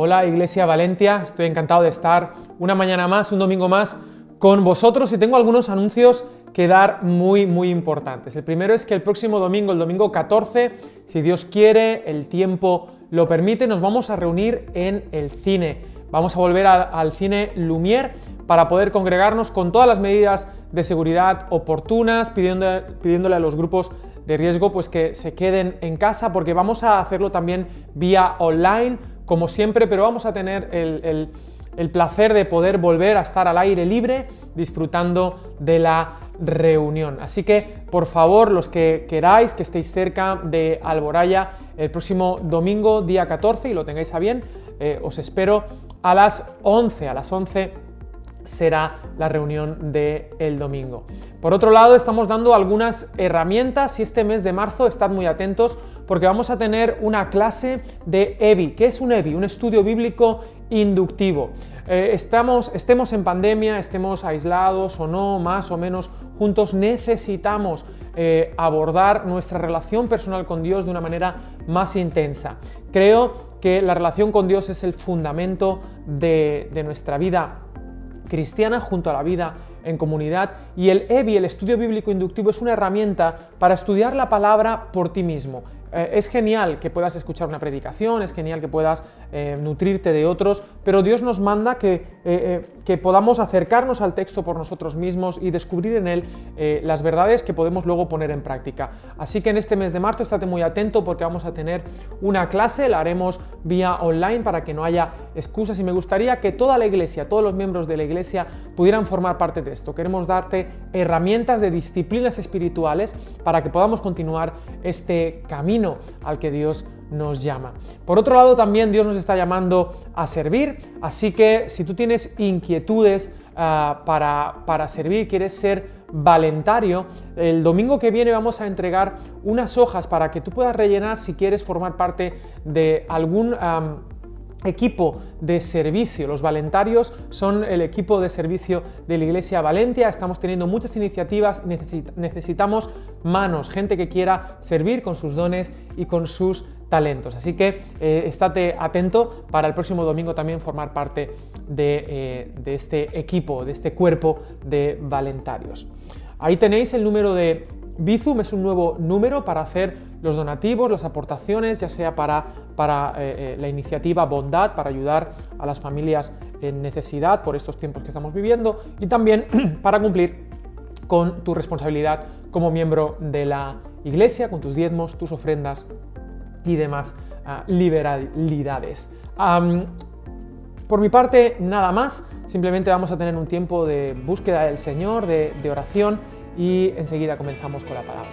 Hola Iglesia Valentia, estoy encantado de estar una mañana más, un domingo más con vosotros y tengo algunos anuncios que dar muy importantes. El primero es que el próximo domingo, el domingo 14, si Dios quiere, el tiempo lo permite, nos vamos a reunir en el cine. Vamos a volver al cine Lumière para poder congregarnos con todas las medidas de seguridad oportunas, pidiéndole a los grupos de riesgo pues que se queden en casa, porque vamos a hacerlo también vía online, como siempre, pero vamos a tener el placer de poder volver a estar al aire libre disfrutando de la reunión. Así que, por favor, los que queráis, que estéis cerca de Alboraya, el próximo domingo, día 14, y lo tengáis a bien, os espero a las 11. A las 11 será la reunión del domingo. Por otro lado, estamos dando algunas herramientas y este mes de marzo estad muy atentos porque vamos a tener una clase de EBI. ¿Qué es un EBI? Un estudio bíblico inductivo. Estemos en pandemia, estemos aislados o no, más o menos juntos, necesitamos abordar nuestra relación personal con Dios de una manera más intensa. Creo que la relación con Dios es el fundamento de nuestra vida cristiana junto a la vida en comunidad, y el EBI, el estudio bíblico inductivo, es una herramienta para estudiar la palabra por ti mismo. Es genial que puedas escuchar una predicación, es genial que puedas nutrirte de otros, pero Dios nos manda que podamos acercarnos al texto por nosotros mismos y descubrir en él las verdades que podemos luego poner en práctica. Así que en este mes de marzo estate muy atento porque vamos a tener una clase, la haremos vía online para que no haya excusas, y me gustaría que toda la iglesia, todos los miembros de la iglesia pudieran formar parte de esto. Queremos darte herramientas de disciplinas espirituales para que podamos continuar este camino al que Dios nos llama. Por otro lado, también Dios nos está llamando a servir, así que si tú tienes inquietudes para servir, quieres ser valentario, el domingo que viene vamos a entregar unas hojas para que tú puedas rellenar si quieres formar parte de algún equipo de servicio. Los voluntarios son el equipo de servicio de la Iglesia Valentia. Estamos teniendo muchas iniciativas, necesitamos manos, gente que quiera servir con sus dones y con sus talentos. Así que estate atento para el próximo domingo también formar parte de este equipo, de este cuerpo de voluntarios. Ahí tenéis el número de Bizum, es un nuevo número para hacer los donativos, las aportaciones, ya sea para la iniciativa Bondad, para ayudar a las familias en necesidad por estos tiempos que estamos viviendo, y también para cumplir con tu responsabilidad como miembro de la Iglesia, con tus diezmos, tus ofrendas y demás liberalidades. Por mi parte, nada más, simplemente vamos a tener un tiempo de búsqueda del Señor, de oración, y enseguida comenzamos con la palabra.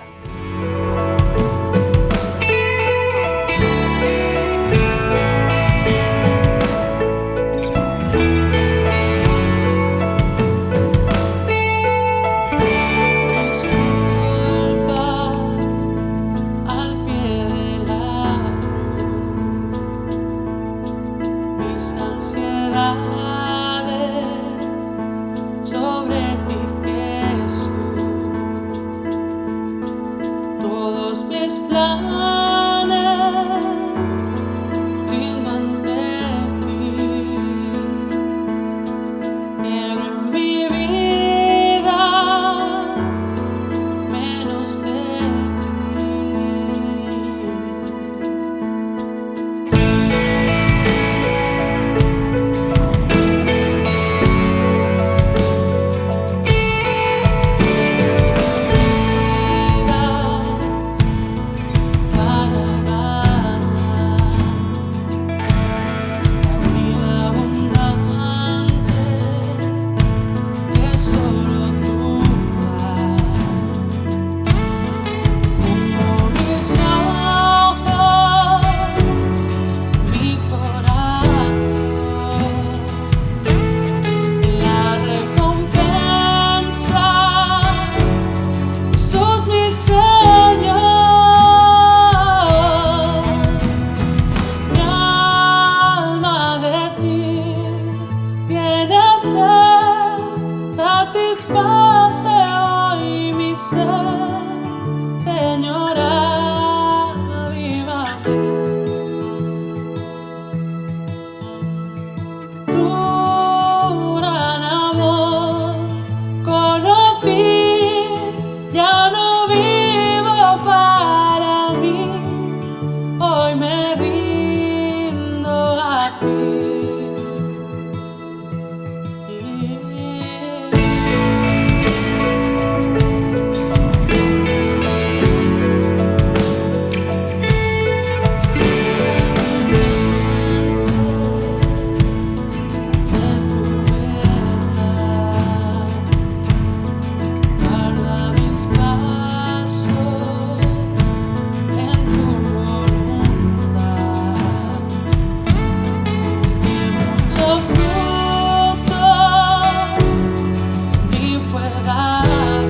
pueda ver.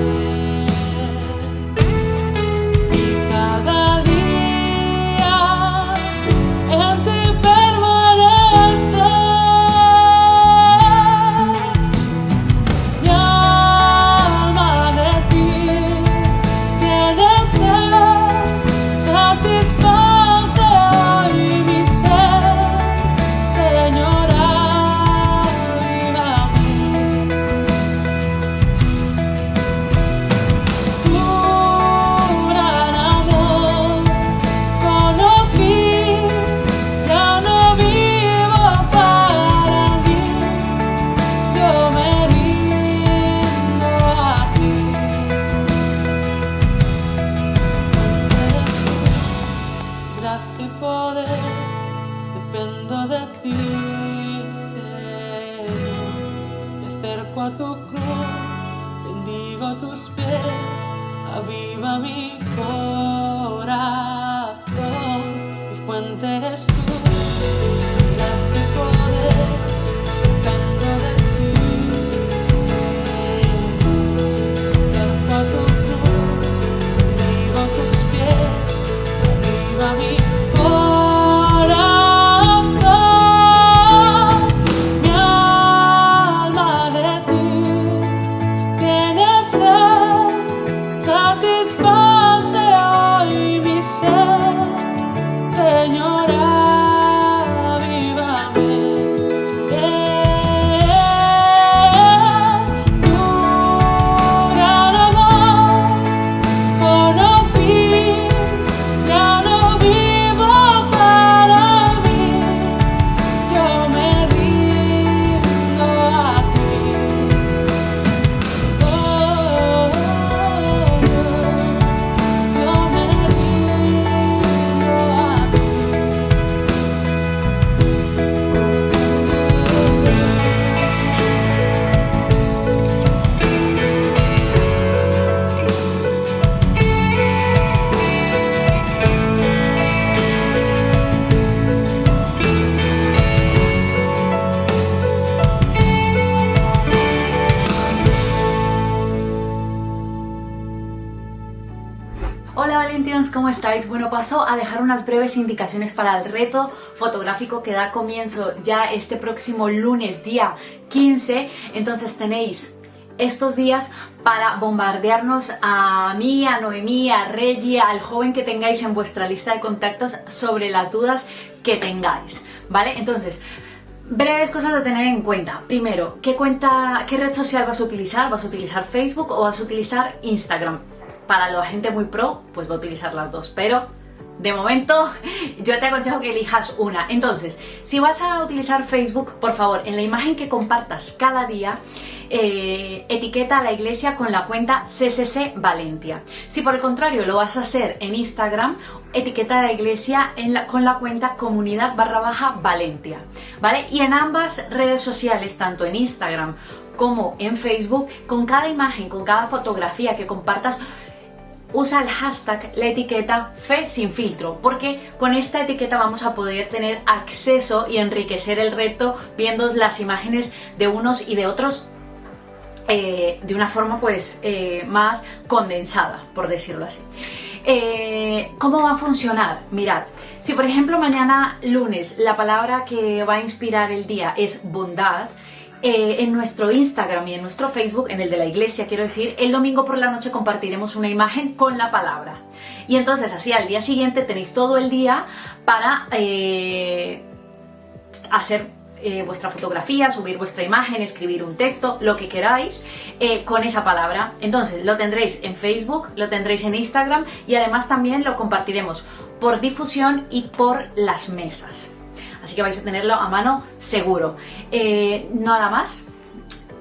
Y cada día en ti permanece. Mi alma de ti tiene sed, satisface hoy mi ser, Señora, viva mí. Tu gran amor conocí, ya no vivo para mí, yo me rindo a ti. Gracia y poder, dependo de ti, Señor. Me acerco a tu cruz, bendigo tus pies, aviva mi corazón, mi fuente eres tú. Gracia y poder, dependo de ti, Señor. Me acerco a tu cruz, bendigo tus pies, aviva mi corazón. Mi alma de ti tiene sed, satisface hoy mi ser, Señora, avívame. Tu gran amor conocí, ya no vivo para mí, yo me rindo a ti. Oh, yo me rindo a ti. Hola Valentians, ¿cómo estáis? Bueno, paso a dejar unas breves indicaciones para el reto fotográfico que da comienzo ya este próximo lunes, día 15. Entonces tenéis estos días para bombardearnos a mí, a Noemí, a Reggie, al joven que tengáis en vuestra lista de contactos sobre las dudas que tengáis, ¿vale? Entonces, breves cosas a tener en cuenta. Primero, ¿qué red social vas a utilizar? ¿Vas a utilizar Facebook o vas a utilizar Instagram? Para la gente muy pro, pues va a utilizar las dos, pero de momento yo te aconsejo que elijas una. Entonces, si vas a utilizar Facebook, por favor, en la imagen que compartas cada día, etiqueta a la iglesia con la cuenta CCC Valentia. Si por el contrario lo vas a hacer en Instagram, etiqueta a la iglesia con la cuenta comunidad_Valentia, ¿vale? Y en ambas redes sociales, tanto en Instagram como en Facebook, con cada imagen, con cada fotografía que compartas, usa el hashtag, la etiqueta Fe Sin Filtro, porque con esta etiqueta vamos a poder tener acceso y enriquecer el reto viendo las imágenes de unos y de otros de una forma pues más condensada, por decirlo así. ¿Cómo va a funcionar? Mirad, si por ejemplo mañana lunes la palabra que va a inspirar el día es bondad, en nuestro Instagram y en nuestro Facebook, en el de la iglesia quiero decir, el domingo por la noche compartiremos una imagen con la palabra. Y entonces así al día siguiente tenéis todo el día para hacer vuestra fotografía, subir vuestra imagen, escribir un texto, lo que queráis con esa palabra. Entonces lo tendréis en Facebook, lo tendréis en Instagram y además también lo compartiremos por difusión y por las mesas. Así que vais a tenerlo a mano seguro. Nada más.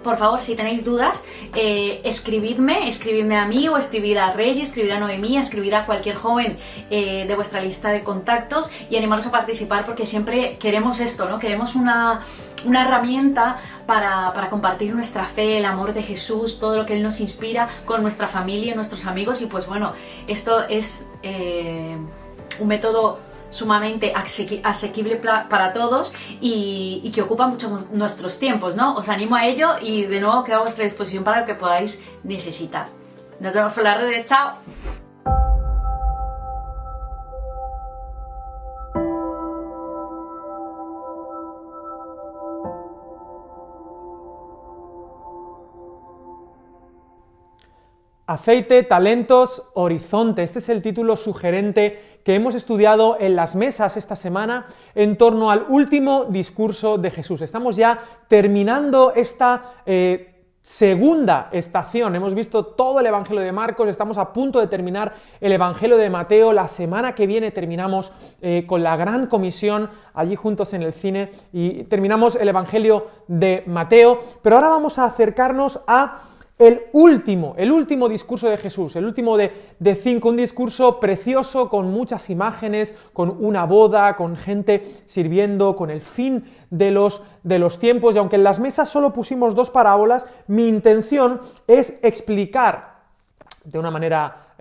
Por favor, si tenéis dudas, escribidme a mí o escribid a Reggie, escribid a Noemí, escribid a cualquier joven de vuestra lista de contactos y animaros a participar porque siempre queremos esto, ¿no? Queremos una herramienta para compartir nuestra fe, el amor de Jesús, todo lo que Él nos inspira con nuestra familia, nuestros amigos y pues bueno, esto es un método sumamente asequible para todos y que ocupa mucho nuestros tiempos, ¿no? Os animo a ello y de nuevo quedo a vuestra disposición para lo que podáis necesitar. Nos vemos por las redes, chao. Aceite, talentos, horizonte. Este es el título sugerente que hemos estudiado en las mesas esta semana en torno al último discurso de Jesús. Estamos ya terminando esta segunda estación. Hemos visto todo el Evangelio de Marcos, estamos a punto de terminar el Evangelio de Mateo. La semana que viene terminamos con la Gran Comisión allí juntos en el cine y terminamos el Evangelio de Mateo. Pero ahora vamos a acercarnos a el último discurso de Jesús, el último de 5, un discurso precioso con muchas imágenes, con una boda, con gente sirviendo, con el fin de los tiempos, y aunque en las mesas solo pusimos 2 parábolas, mi intención es explicar de una manera,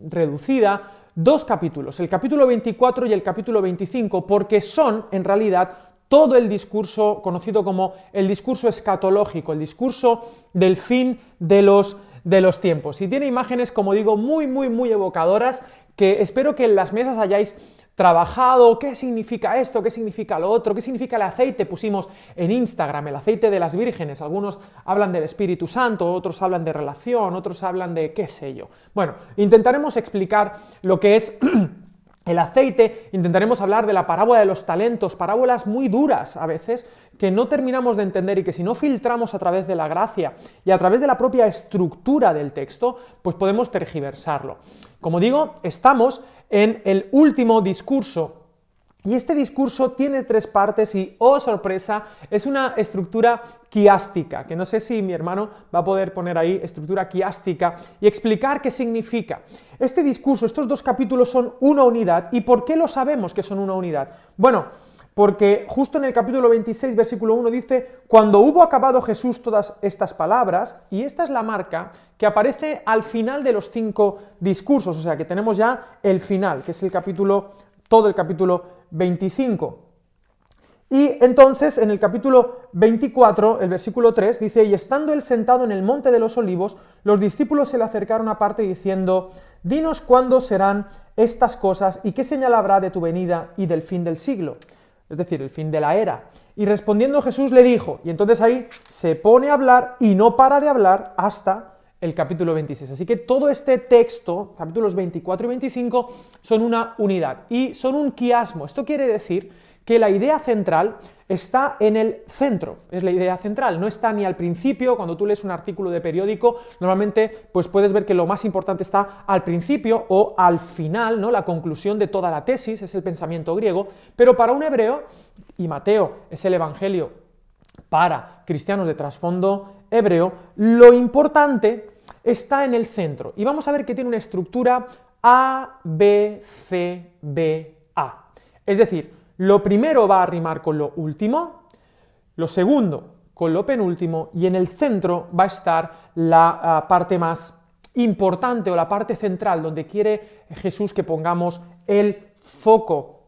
reducida, 2 capítulos, el capítulo 24 y el capítulo 25, porque son, en realidad, todo el discurso conocido como el discurso escatológico, el discurso del fin de los tiempos. Y tiene imágenes, como digo, muy evocadoras, que espero que en las mesas hayáis trabajado. ¿Qué significa esto? ¿Qué significa lo otro? ¿Qué significa el aceite? Pusimos en Instagram el aceite de las vírgenes. Algunos hablan del Espíritu Santo, otros hablan de relación, otros hablan de qué sé yo. Bueno, intentaremos explicar lo que es el aceite, intentaremos hablar de la parábola de los talentos, parábolas muy duras a veces, que no terminamos de entender y que si no filtramos a través de la gracia y a través de la propia estructura del texto, pues podemos tergiversarlo. Como digo, estamos en el último discurso. Y este discurso tiene 3 partes y, oh sorpresa, es una estructura quiástica, que no sé si mi hermano va a poder poner ahí estructura quiástica y explicar qué significa. Este discurso, estos 2 capítulos son una unidad. ¿Y por qué lo sabemos que son una unidad? Bueno, porque justo en el capítulo 26, versículo 1 dice: cuando hubo acabado Jesús todas estas palabras, y esta es la marca que aparece al final de los 5 discursos, o sea que tenemos ya el final, que es el capítulo, todo el capítulo 25. Y entonces en el capítulo 24, el versículo 3, dice: y estando él sentado en el monte de los olivos, los discípulos se le acercaron aparte diciendo: dinos cuándo serán estas cosas y qué señal habrá de tu venida y del fin del siglo, es decir, el fin de la era. Y respondiendo Jesús le dijo, y entonces ahí se pone a hablar y no para de hablar hasta el capítulo 26. Así que todo este texto, capítulos 24 y 25, son una unidad y son un quiasmo. Esto quiere decir que la idea central está en el centro, es la idea central, no está ni al principio. Cuando tú lees un artículo de periódico, normalmente pues puedes ver que lo más importante está al principio o al final, ¿no? La conclusión de toda la tesis, es el pensamiento griego, pero para un hebreo, y Mateo es el evangelio para cristianos de trasfondo hebreo, lo importante está en el centro. Y vamos a ver que tiene una estructura A, B, C, B, A. Es decir, lo primero va a rimar con lo último, lo segundo con lo penúltimo, y en el centro va a estar la parte más importante o la parte central, donde quiere Jesús que pongamos el foco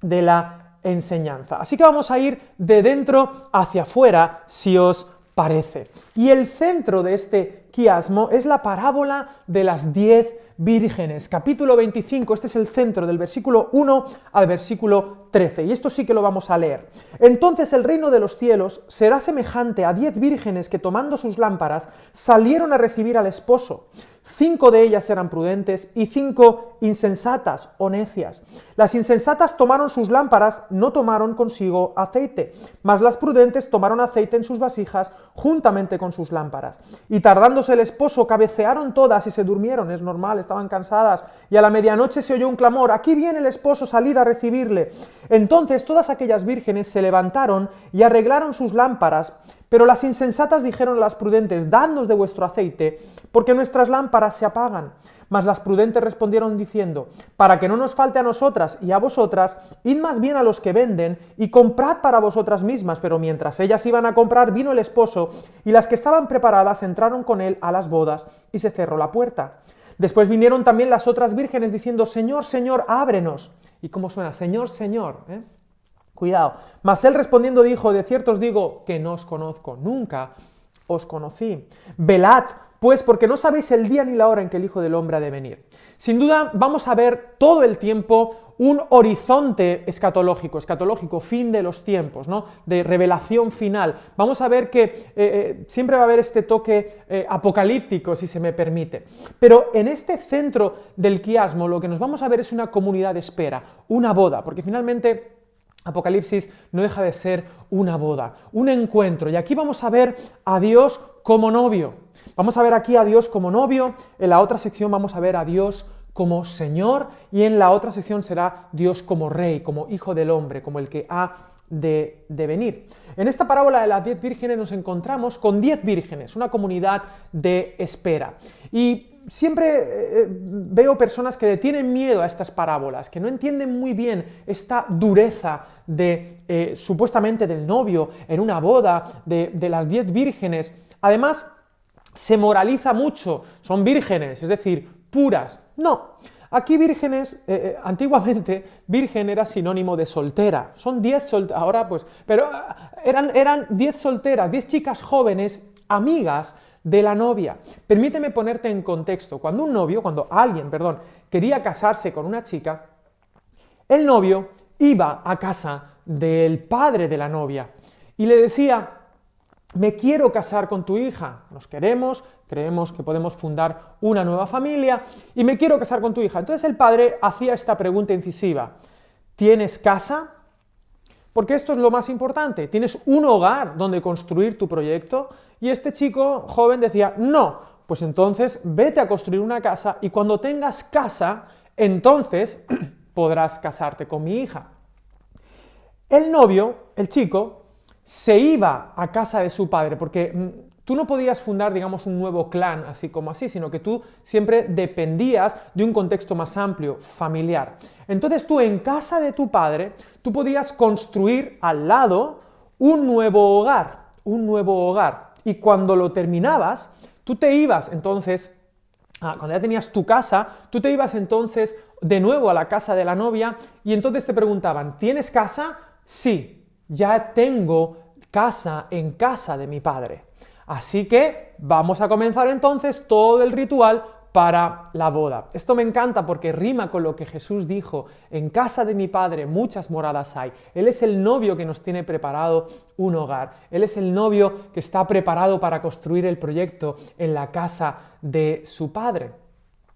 de la enseñanza. Así que vamos a ir de dentro hacia afuera, si os parece. Y el centro de este quiasmo es la parábola de las 10 vírgenes. Capítulo 25, este es el centro, del versículo 1 al versículo 13, y esto sí que lo vamos a leer. Entonces el reino de los cielos será semejante a 10 vírgenes que, tomando sus lámparas, salieron a recibir al esposo. 5 de ellas eran prudentes y 5 insensatas o necias. Las insensatas tomaron sus lámparas, no tomaron consigo aceite, mas las prudentes tomaron aceite en sus vasijas juntamente con sus lámparas. Y tardándose el esposo, cabecearon todas y se durmieron, es normal, estaban cansadas, y a la medianoche se oyó un clamor: aquí viene el esposo, salid a recibirle. Entonces todas aquellas vírgenes se levantaron y arreglaron sus lámparas. Pero las insensatas dijeron a las prudentes: dadnos de vuestro aceite, porque nuestras lámparas se apagan. Mas las prudentes respondieron diciendo: para que no nos falte a nosotras y a vosotras, id más bien a los que venden y comprad para vosotras mismas. Pero mientras ellas iban a comprar, vino el esposo, y las que estaban preparadas entraron con él a las bodas, y se cerró la puerta. Después vinieron también las otras vírgenes diciendo: Señor, Señor, ábrenos. ¿Y cómo suena? Señor, Señor, ¿eh? Cuidado. Mas él respondiendo dijo, de cierto os digo que no os conozco, nunca os conocí. Velad, pues, porque no sabéis el día ni la hora en que el Hijo del Hombre ha de venir. Sin duda vamos a ver todo el tiempo un horizonte escatológico, fin de los tiempos, ¿no? De revelación final. Vamos a ver que siempre va a haber este toque apocalíptico, si se me permite. Pero en este centro del quiasmo lo que nos vamos a ver es una comunidad de espera, una boda, porque finalmente Apocalipsis no deja de ser una boda, un encuentro. Y aquí vamos a ver a Dios como novio. Vamos a ver aquí a Dios como novio, en la otra sección vamos a ver a Dios como Señor y en la otra sección será Dios como Rey, como Hijo del Hombre, como el que ha de venir. En esta parábola de las 10 vírgenes nos encontramos con 10 vírgenes, una comunidad de espera. Y siempre veo personas que le tienen miedo a estas parábolas, que no entienden muy bien esta dureza de supuestamente del novio en una boda, de las 10 vírgenes. Además, se moraliza mucho, son vírgenes, es decir, puras. No, aquí vírgenes, antiguamente virgen era sinónimo de soltera, son 10 solteras, ahora pues, pero eran 10 solteras, 10 chicas jóvenes, amigas de la novia. Permíteme ponerte en contexto, cuando alguien quería casarse con una chica, el novio iba a casa del padre de la novia y le decía, me quiero casar con tu hija, nos queremos, creemos que podemos fundar una nueva familia y me quiero casar con tu hija. Entonces el padre hacía esta pregunta incisiva, ¿tienes casa? Porque esto es lo más importante, ¿tienes un hogar donde construir tu proyecto? Y este chico joven decía, no, pues entonces vete a construir una casa y cuando tengas casa, entonces podrás casarte con mi hija. El novio, el chico, se iba a casa de su padre, porque tú no podías fundar, digamos, un nuevo clan así como así, sino que tú siempre dependías de un contexto más amplio, familiar. Entonces tú en casa de tu padre, tú podías construir al lado un nuevo hogar, y cuando lo terminabas, tú te ibas entonces, cuando ya tenías tu casa, tú te ibas entonces de nuevo a la casa de la novia y entonces te preguntaban, ¿tienes casa? Sí. Ya tengo casa en casa de mi padre. Así que vamos a comenzar entonces todo el ritual para la boda. Esto me encanta porque rima con lo que Jesús dijo, en casa de mi padre muchas moradas hay. Él es el novio que nos tiene preparado un hogar. Él es el novio que está preparado para construir el proyecto en la casa de su padre.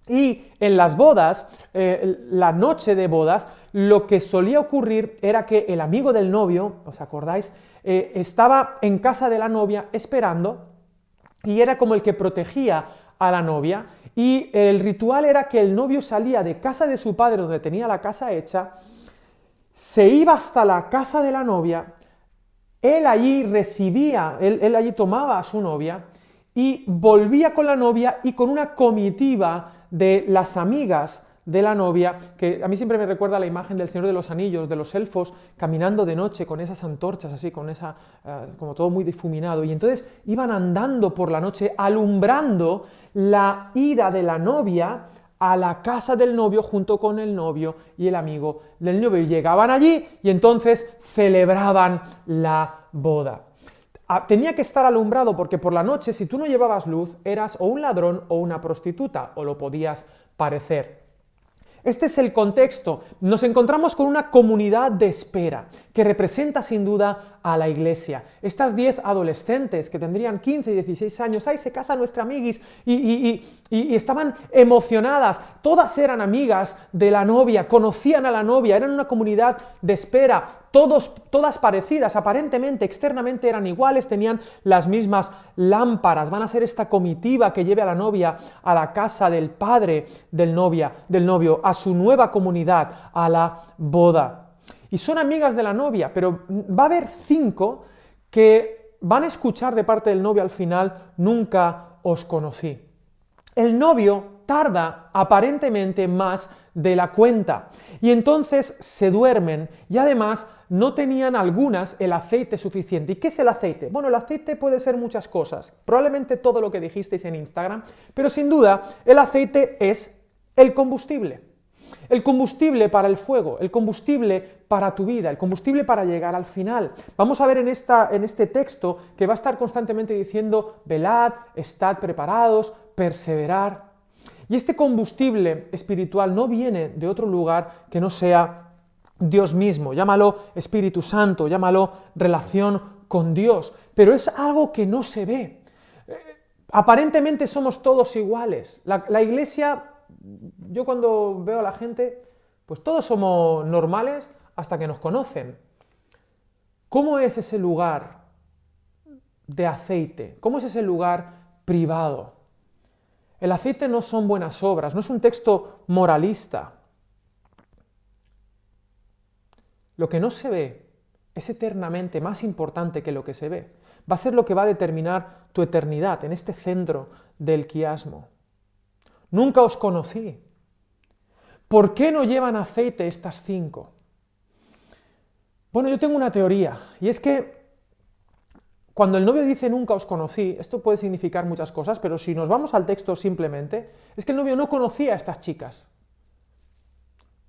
Y en las bodas, la noche de bodas, lo que solía ocurrir era que el amigo del novio, ¿os acordáis?, estaba en casa de la novia esperando y era como el que protegía a la novia y el ritual era que el novio salía de casa de su padre donde tenía la casa hecha, se iba hasta la casa de la novia, él allí recibía, él allí tomaba a su novia y volvía con la novia y con una comitiva de las amigas de la novia, que a mí siempre me recuerda la imagen del Señor de los Anillos, de los elfos caminando de noche con esas antorchas así, con esa, como todo muy difuminado, y entonces iban andando por la noche alumbrando la ida de la novia a la casa del novio junto con el novio y el amigo del novio, y llegaban allí y entonces celebraban la boda. Tenía que estar alumbrado porque por la noche, si tú no llevabas luz, eras o un ladrón o una prostituta, o lo podías parecer. Este es el contexto. Nos encontramos con una comunidad de espera que representa sin duda a la iglesia. Estas 10 adolescentes que tendrían 15 y 16 años, ¡ay, se casa nuestra amiguis! Y estaban emocionadas. Todas eran amigas de la novia, conocían a la novia, eran una comunidad de espera. Todas parecidas, aparentemente, externamente eran iguales, tenían las mismas lámparas. Van a ser esta comitiva que lleve a la novia a la casa del padre del novio, a su nueva comunidad, a la boda. Y son amigas de la novia, pero va a haber 5 que van a escuchar de parte del novio al final, nunca os conocí. El novio tarda aparentemente más de la cuenta y entonces se duermen y además no tenían algunas el aceite suficiente. ¿Y qué es el aceite? Bueno, el aceite puede ser muchas cosas, probablemente todo lo que dijisteis en Instagram, pero sin duda el aceite es el combustible. El combustible para el fuego, el combustible para tu vida, el combustible para llegar al final. Vamos a ver en este texto que va a estar constantemente diciendo, velad, estad preparados, perseverar. Y este combustible espiritual no viene de otro lugar que no sea Dios mismo. Llámalo Espíritu Santo, llámalo relación con Dios, pero es algo que no se ve. Aparentemente somos todos iguales. La iglesia, yo cuando veo a la gente, pues todos somos normales hasta que nos conocen. ¿Cómo es ese lugar de aceite? ¿Cómo es ese lugar privado? El aceite no son buenas obras, no es un texto moralista. Lo que no se ve es eternamente más importante que lo que se ve. Va a ser lo que va a determinar tu eternidad en este centro del quiasmo. Nunca os conocí. ¿Por qué no llevan aceite estas 5? Bueno, yo tengo una teoría, y es que cuando el novio dice nunca os conocí, esto puede significar muchas cosas, pero si nos vamos al texto simplemente, es que el novio no conocía a estas chicas.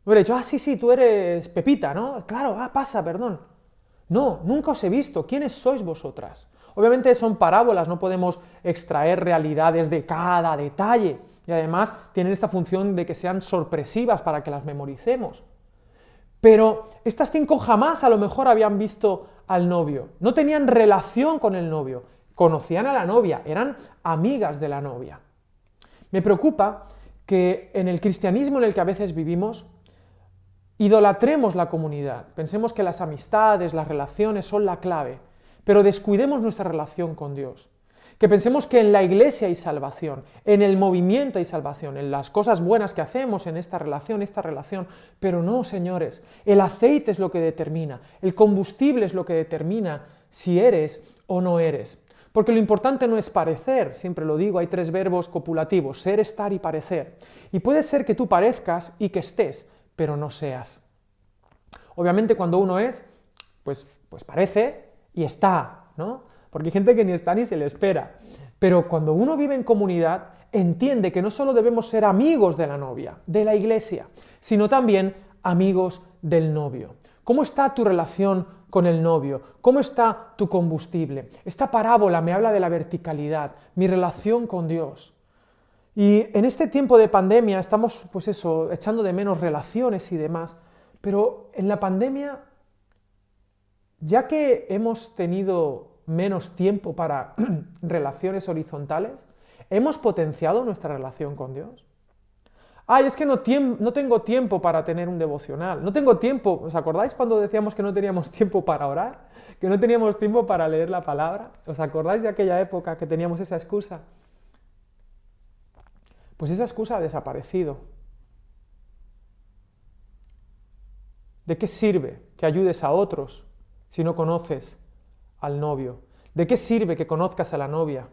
Hubiera dicho, sí, tú eres Pepita, ¿no? Claro, pasa, perdón. No, nunca os he visto. ¿Quiénes sois vosotras? Obviamente son parábolas, no podemos extraer realidades de cada detalle. Y además tienen esta función de que sean sorpresivas para que las memoricemos. Pero estas 5 jamás a lo mejor habían visto al novio. No tenían relación con el novio. Conocían a la novia, eran amigas de la novia. Me preocupa que en el cristianismo en el que a veces vivimos, idolatremos la comunidad, pensemos que las amistades, las relaciones son la clave, pero descuidemos nuestra relación con Dios. Que pensemos que en la iglesia hay salvación, en el movimiento hay salvación, en las cosas buenas que hacemos en esta relación, pero no, señores, el aceite es lo que determina, el combustible es lo que determina si eres o no eres. Porque lo importante no es parecer, siempre lo digo, hay 3 verbos copulativos, ser, estar y parecer. Y puede ser que tú parezcas y que estés, pero no seas. Obviamente cuando uno es, pues parece y está, ¿no? Porque hay gente que ni está ni se le espera. Pero cuando uno vive en comunidad, entiende que no solo debemos ser amigos de la novia, de la iglesia, sino también amigos del novio. ¿Cómo está tu relación con el novio? ¿Cómo está tu combustible? Esta parábola me habla de la verticalidad, mi relación con Dios. Y en este tiempo de pandemia estamos, echando de menos relaciones y demás, pero en la pandemia, ya que hemos tenido menos tiempo para relaciones horizontales, ¿hemos potenciado nuestra relación con Dios? Es que no tengo tiempo para tener un devocional, no tengo tiempo. ¿Os acordáis cuando decíamos que no teníamos tiempo para orar? ¿Que no teníamos tiempo para leer la palabra? ¿Os acordáis de aquella época que teníamos esa excusa? Pues esa excusa ha desaparecido. ¿De qué sirve que ayudes a otros si no conoces al novio? ¿De qué sirve que conozcas a la novia?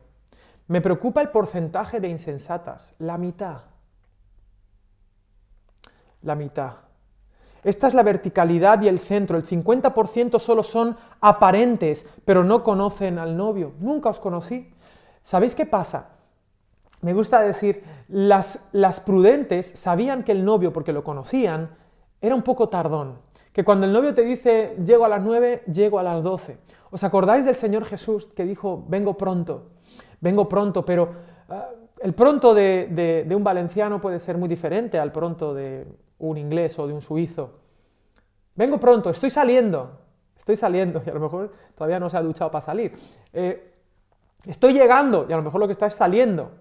Me preocupa el porcentaje de insensatas, la mitad. La mitad. Esta es la verticalidad y el centro. El 50% solo son aparentes, pero no conocen al novio. Nunca os conocí. ¿Sabéis qué pasa? Me gusta decir, las prudentes sabían que el novio, porque lo conocían, era un poco tardón. Que cuando el novio te dice, llego a las 9, llego a las 12. ¿Os acordáis del Señor Jesús que dijo, vengo pronto, pero el pronto de un valenciano puede ser muy diferente al pronto de un inglés o de un suizo. Vengo pronto, estoy saliendo, y a lo mejor todavía no se ha duchado para salir. Estoy llegando, y a lo mejor lo que está es saliendo.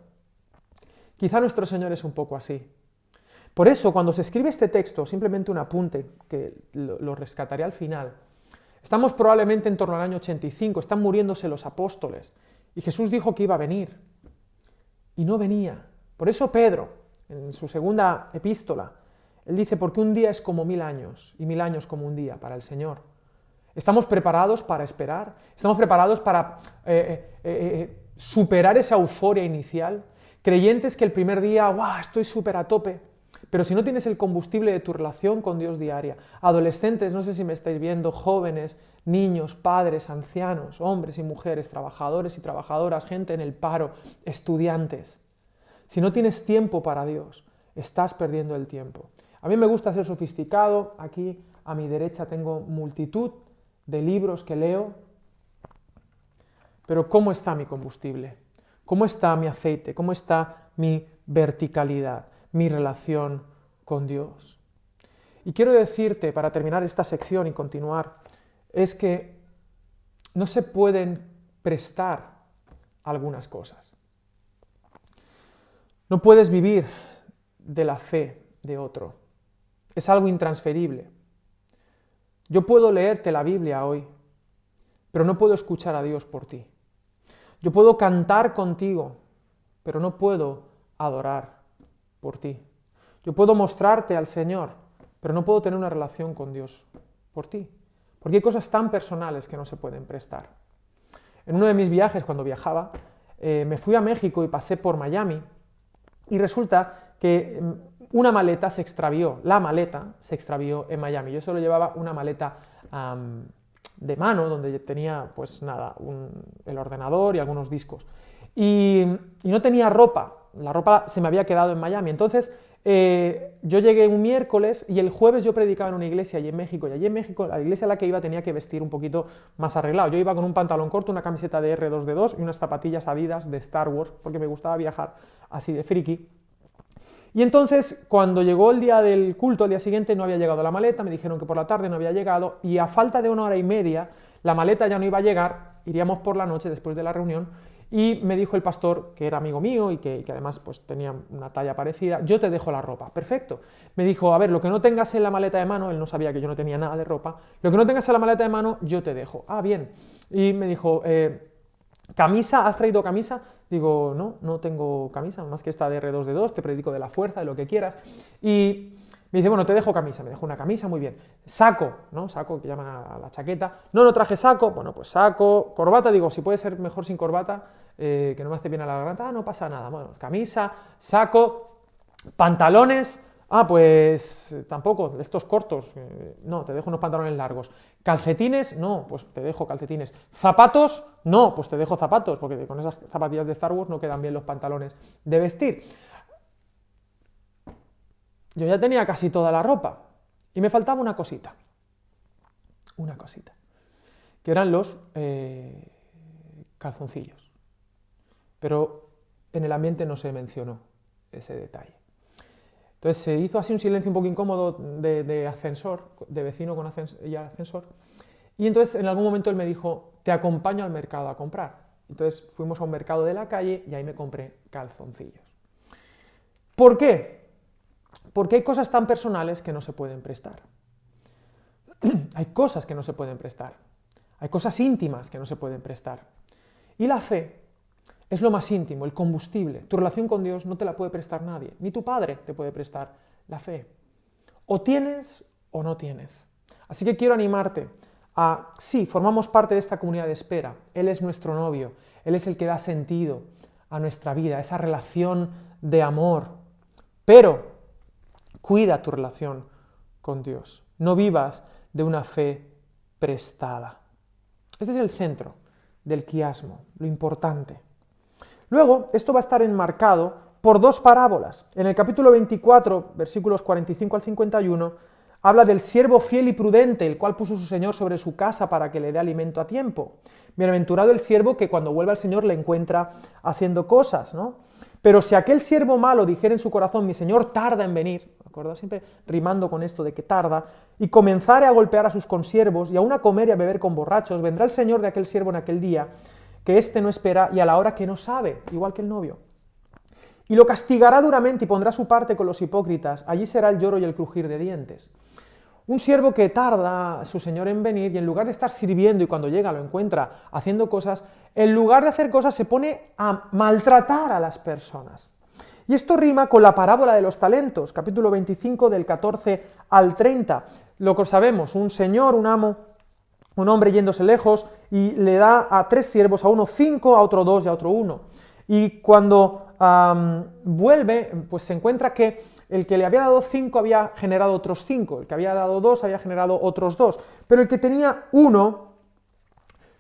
Quizá nuestro Señor es un poco así. Por eso, cuando se escribe este texto, simplemente un apunte, que lo rescataré al final, estamos probablemente en torno al año 85, están muriéndose los apóstoles, y Jesús dijo que iba a venir, y no venía. Por eso Pedro, en su segunda epístola, él dice, porque un día es como 1000 años, y 1000 años como un día para el Señor. ¿Estamos preparados para esperar? ¿Estamos preparados para superar esa euforia inicial? Creyentes que el primer día, estoy súper a tope, pero si no tienes el combustible de tu relación con Dios diaria, adolescentes, no sé si me estáis viendo, jóvenes, niños, padres, ancianos, hombres y mujeres, trabajadores y trabajadoras, gente en el paro, estudiantes, si no tienes tiempo para Dios, estás perdiendo el tiempo. A mí me gusta ser sofisticado, aquí a mi derecha tengo multitud de libros que leo, pero ¿cómo está mi combustible? ¿Cómo está mi aceite? ¿Cómo está mi verticalidad, mi relación con Dios? Y quiero decirte, para terminar esta sección y continuar, es que no se pueden prestar algunas cosas. No puedes vivir de la fe de otro. Es algo intransferible. Yo puedo leerte la Biblia hoy, pero no puedo escuchar a Dios por ti. Yo puedo cantar contigo, pero no puedo adorar por ti. Yo puedo mostrarte al Señor, pero no puedo tener una relación con Dios por ti. Porque hay cosas tan personales que no se pueden prestar. En uno de mis viajes, cuando viajaba, me fui a México y pasé por Miami, y resulta que una maleta se extravió, la maleta se extravió en Miami. Yo solo llevaba una maleta de mano, donde tenía, pues nada, el ordenador y algunos discos. Y no tenía ropa, la ropa se me había quedado en Miami. Entonces, yo llegué un miércoles y el jueves yo predicaba en una iglesia allí en México, y allí en México, la iglesia a la que iba tenía que vestir un poquito más arreglado. Yo iba con un pantalón corto, una camiseta de R2D2 y unas zapatillas Adidas de Star Wars, porque me gustaba viajar así de friki. Y entonces, cuando llegó el día del culto, al día siguiente no había llegado la maleta, me dijeron que por la tarde no había llegado, y a falta de 1 hora y media, la maleta ya no iba a llegar, iríamos por la noche después de la reunión, y me dijo el pastor, que era amigo mío y que además pues, tenía una talla parecida, yo te dejo la ropa. Perfecto. Me dijo, a ver, lo que no tengas en la maleta de mano, él no sabía que yo no tenía nada de ropa, lo que no tengas en la maleta de mano, yo te dejo. Ah, bien. Y me dijo, ¿camisa? ¿Has traído camisa? Digo, no tengo camisa, más que esta de R2D2, te predico de la fuerza, de lo que quieras. Y me dice, bueno, te dejo camisa, me dejó una camisa, muy bien. Saco, ¿no? Saco, que llaman a la chaqueta. No traje saco, bueno, pues saco. Corbata, digo, si puede ser mejor sin corbata, que no me hace bien a la garganta, no pasa nada. Bueno, camisa, saco, pantalones, pues tampoco, estos cortos, no, te dejo unos pantalones largos. Calcetines, no, pues te dejo calcetines. Zapatos, no, pues te dejo zapatos, porque con esas zapatillas de Star Wars no quedan bien los pantalones de vestir. Yo ya tenía casi toda la ropa y me faltaba una cosita, que eran los calzoncillos. Pero en el ambiente no se mencionó ese detalle. Entonces se hizo así un silencio un poco incómodo de ascensor, de vecino con ascensor, y entonces en algún momento él me dijo, te acompaño al mercado a comprar. Entonces fuimos a un mercado de la calle y ahí me compré calzoncillos. ¿Por qué? Porque hay cosas tan personales que no se pueden prestar. Hay cosas que no se pueden prestar. Hay cosas íntimas que no se pueden prestar. Y la fe es lo más íntimo, el combustible. Tu relación con Dios no te la puede prestar nadie. Ni tu padre te puede prestar la fe. O tienes o no tienes. Así que quiero animarte a, sí, formamos parte de esta comunidad de espera. Él es nuestro novio. Él es el que da sentido a nuestra vida, esa relación de amor. Pero cuida tu relación con Dios. No vivas de una fe prestada. Este es el centro del quiasmo, lo importante. Luego, esto va a estar enmarcado por dos parábolas. En el capítulo 24, versículos 45 al 51, habla del siervo fiel y prudente, el cual puso su señor sobre su casa para que le dé alimento a tiempo. Bienaventurado el siervo que cuando vuelva al Señor le encuentra haciendo cosas, ¿no? Pero si aquel siervo malo dijera en su corazón, mi señor tarda en venir, ¿me acuerdo? Siempre rimando con esto de que tarda, y comenzare a golpear a sus consiervos, y aún a comer y a beber con borrachos, vendrá el señor de aquel siervo en aquel día, que éste no espera, y a la hora que no sabe, igual que el novio. Y lo castigará duramente y pondrá su parte con los hipócritas, allí será el lloro y el crujir de dientes. Un siervo que tarda a su señor en venir y en lugar de estar sirviendo y cuando llega lo encuentra haciendo cosas, en lugar de hacer cosas se pone a maltratar a las personas. Y esto rima con la parábola de los talentos, capítulo 25 del 14 al 30. Lo que sabemos, un señor, un amo, un hombre yéndose lejos y le da a 3 siervos, a uno 5, a otro 2 y a otro 1. Y cuando vuelve, pues se encuentra que el que le había dado 5 había generado otros 5, el que había dado 2 había generado otros 2, pero el que tenía 1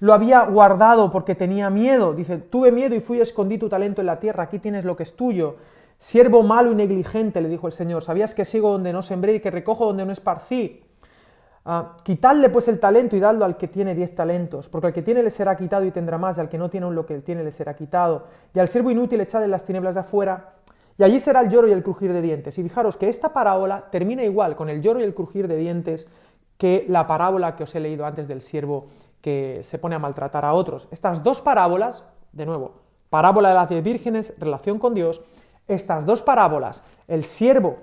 lo había guardado porque tenía miedo. Dice, tuve miedo y fui y escondí tu talento en la tierra, aquí tienes lo que es tuyo. Siervo malo y negligente, le dijo el Señor, ¿sabías que sigo donde no sembré y que recojo donde no esparcí? Quitadle pues el talento y dadlo al que tiene 10 talentos, porque al que tiene le será quitado y tendrá más, y al que no tiene aún lo que él tiene le será quitado. Y al siervo inútil echad en las tinieblas de afuera, y allí será el lloro y el crujir de dientes. Y fijaros que esta parábola termina igual con el lloro y el crujir de dientes que la parábola que os he leído antes del siervo que se pone a maltratar a otros. Estas dos parábolas, de nuevo, parábola de las 10 vírgenes, relación con Dios, estas dos parábolas, el siervo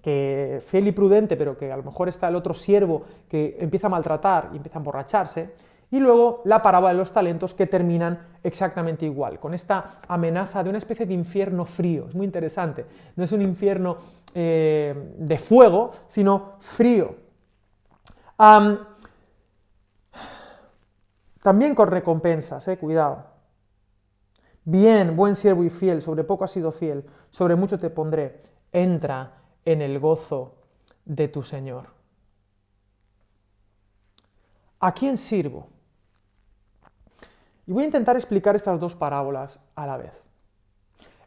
que fiel y prudente, pero que a lo mejor está el otro siervo que empieza a maltratar y empieza a emborracharse, y luego la parábola de los talentos que terminan exactamente igual, con esta amenaza de una especie de infierno frío. Es muy interesante, no es un infierno de fuego, sino frío. También con recompensas, cuidado. Bien, buen siervo y fiel, sobre poco has sido fiel, sobre mucho te pondré, entra en el gozo de tu Señor. ¿A quién sirvo? Y voy a intentar explicar estas dos parábolas a la vez.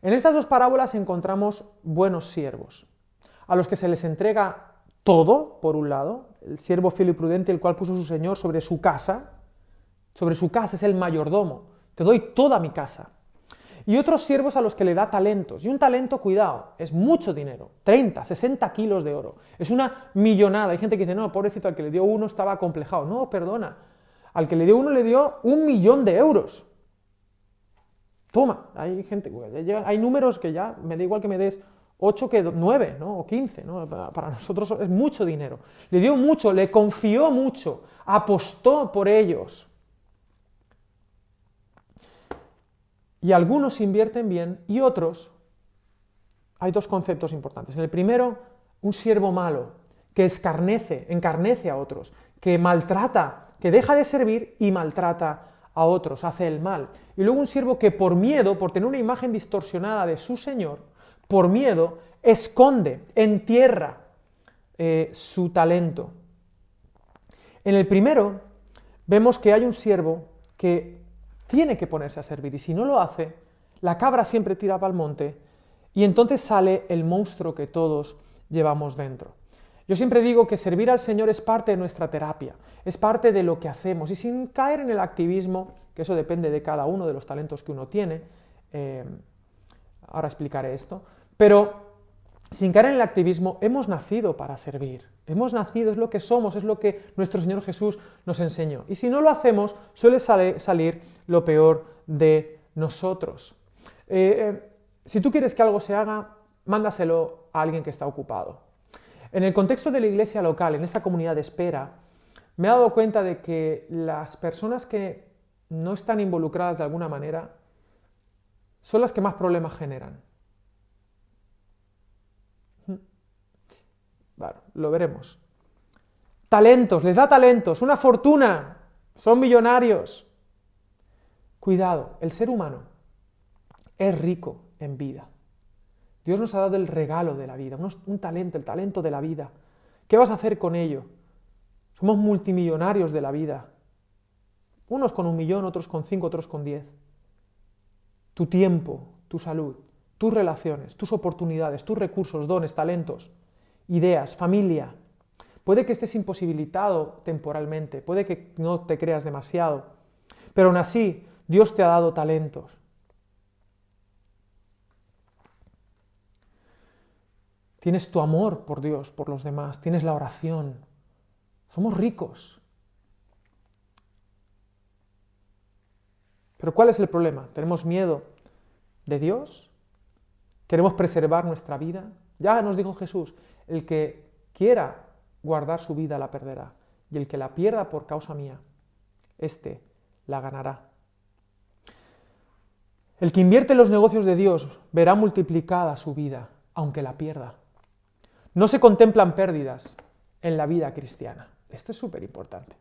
En estas dos parábolas encontramos buenos siervos, a los que se les entrega todo, por un lado, el siervo fiel y prudente, el cual puso su Señor sobre su casa es el mayordomo, te doy toda mi casa. Y otros siervos a los que le da talentos. Y un talento, cuidado, es mucho dinero, 30, 60 kilos de oro. Es una millonada. Hay gente que dice, no, pobrecito, al que le dio uno estaba acomplejado. No, perdona, al que le dio uno le dio 1 millón de euros. Toma, hay gente, hay números que ya me da igual que me des 8 que 9, ¿no? O 15, ¿no? Para nosotros es mucho dinero. Le dio mucho, le confió mucho, apostó por ellos. Y algunos invierten bien y otros, hay dos conceptos importantes. En el primero, un siervo malo que encarnece a otros, que maltrata, que deja de servir y maltrata a otros, hace el mal. Y luego un siervo que por miedo, por tener una imagen distorsionada de su Señor, por miedo, esconde, entierra su talento. En el primero, vemos que hay un siervo que tiene que ponerse a servir, y si no lo hace, la cabra siempre tira para el monte, y entonces sale el monstruo que todos llevamos dentro. Yo siempre digo que servir al Señor es parte de nuestra terapia, es parte de lo que hacemos, y sin caer en el activismo, que eso depende de cada uno, de los talentos que uno tiene, ahora explicaré esto, pero sin caer en el activismo, hemos nacido para servir. Hemos nacido, es lo que somos, es lo que nuestro Señor Jesús nos enseñó. Y si no lo hacemos, suele salir lo peor de nosotros. Si tú quieres que algo se haga, mándaselo a alguien que está ocupado. En el contexto de la iglesia local, en esta comunidad de espera, me he dado cuenta de que las personas que no están involucradas de alguna manera son las que más problemas generan. Bueno, lo veremos. Talentos, les da talentos, una fortuna, son millonarios. Cuidado, el ser humano es rico en vida. Dios nos ha dado el regalo de la vida, un talento, el talento de la vida. ¿Qué vas a hacer con ello? Somos multimillonarios de la vida. Unos con 1 millón, otros con 5, otros con 10. Tu tiempo, tu salud, tus relaciones, tus oportunidades, tus recursos, dones, talentos, ideas, familia. Puede que estés imposibilitado temporalmente, puede que no te creas demasiado, pero aún así Dios te ha dado talentos. Tienes tu amor por Dios, por los demás, tienes la oración. Somos ricos. Pero ¿cuál es el problema? ¿Tenemos miedo de Dios? ¿Queremos preservar nuestra vida? Ya nos dijo Jesús, el que quiera guardar su vida la perderá, y el que la pierda por causa mía, éste la ganará. El que invierte en los negocios de Dios verá multiplicada su vida, aunque la pierda. No se contemplan pérdidas en la vida cristiana. Esto es súper importante.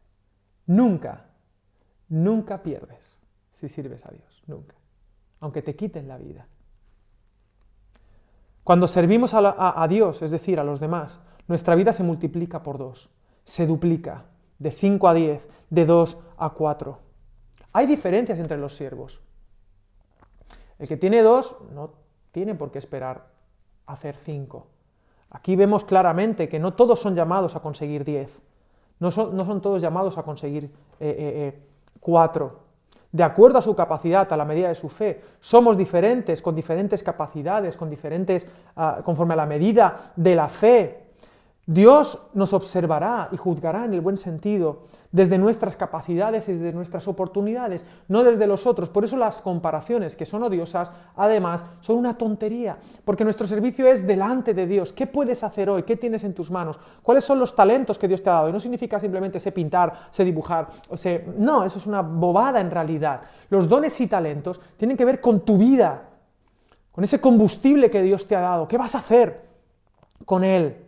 Nunca, nunca pierdes si sirves a Dios, nunca, aunque te quiten la vida. Cuando servimos a Dios, es decir, a los demás, nuestra vida se multiplica por 2, se duplica, de 5 a 10, de 2 a 4. Hay diferencias entre los siervos. El que tiene 2 tiene por qué esperar a hacer 5. Aquí vemos claramente que no todos son llamados a conseguir 10. No son todos llamados a conseguir 4. De acuerdo a su capacidad, a la medida de su fe. Somos diferentes, con diferentes capacidades, conforme a la medida de la fe. Dios nos observará y juzgará en el buen sentido, desde nuestras capacidades y desde nuestras oportunidades, no desde los otros. Por eso las comparaciones, que son odiosas, además, son una tontería, porque nuestro servicio es delante de Dios. ¿Qué puedes hacer hoy? ¿Qué tienes en tus manos? ¿Cuáles son los talentos que Dios te ha dado? Y no significa simplemente sé pintar, sé dibujar, no, eso es una bobada en realidad. Los dones y talentos tienen que ver con tu vida, con ese combustible que Dios te ha dado. ¿Qué vas a hacer con él?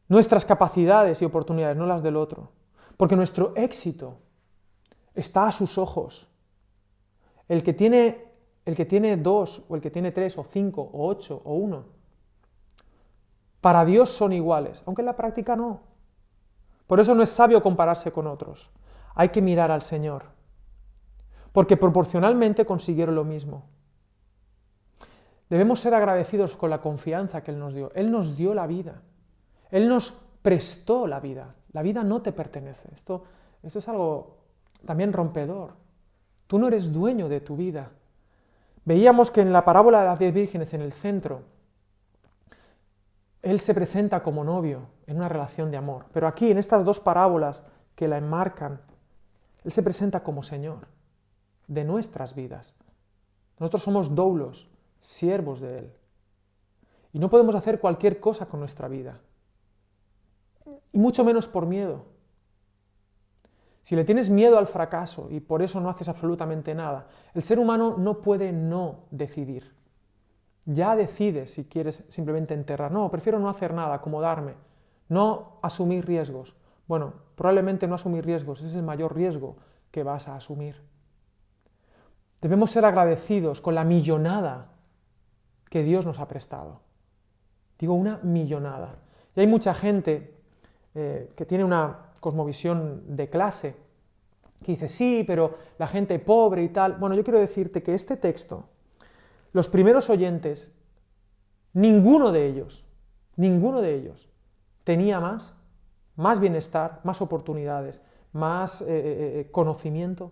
Nuestras capacidades y oportunidades, no las del otro. Porque nuestro éxito está a sus ojos. El que tiene 2, o el que tiene 3, o 5, o 8, o 1, para Dios son iguales, aunque en la práctica no. Por eso no es sabio compararse con otros. Hay que mirar al Señor. Porque proporcionalmente consiguieron lo mismo. Debemos ser agradecidos con la confianza que Él nos dio. Él nos dio la vida. Él nos prestó la vida. La vida no te pertenece. Esto es algo también rompedor. Tú no eres dueño de tu vida. Veíamos que en la parábola de las 10 vírgenes, en el centro, Él se presenta como novio en una relación de amor. Pero aquí, en estas dos parábolas que la enmarcan, Él se presenta como Señor de nuestras vidas. Nosotros somos doulos, siervos de Él. Y no podemos hacer cualquier cosa con nuestra vida. Y mucho menos por miedo. Si le tienes miedo al fracaso y por eso no haces absolutamente nada, el ser humano no puede no decidir. Ya decides si quieres simplemente enterrar. No, prefiero no hacer nada, acomodarme, no asumir riesgos. Bueno, probablemente no asumir riesgos, ese es el mayor riesgo que vas a asumir. Debemos ser agradecidos con la millonada que Dios nos ha prestado. Digo, una millonada. Y hay mucha gente que tiene una cosmovisión de clase, que dice, sí, pero la gente pobre y tal. Bueno, yo quiero decirte que este texto, los primeros oyentes, ninguno de ellos tenía más bienestar, más oportunidades, más conocimiento,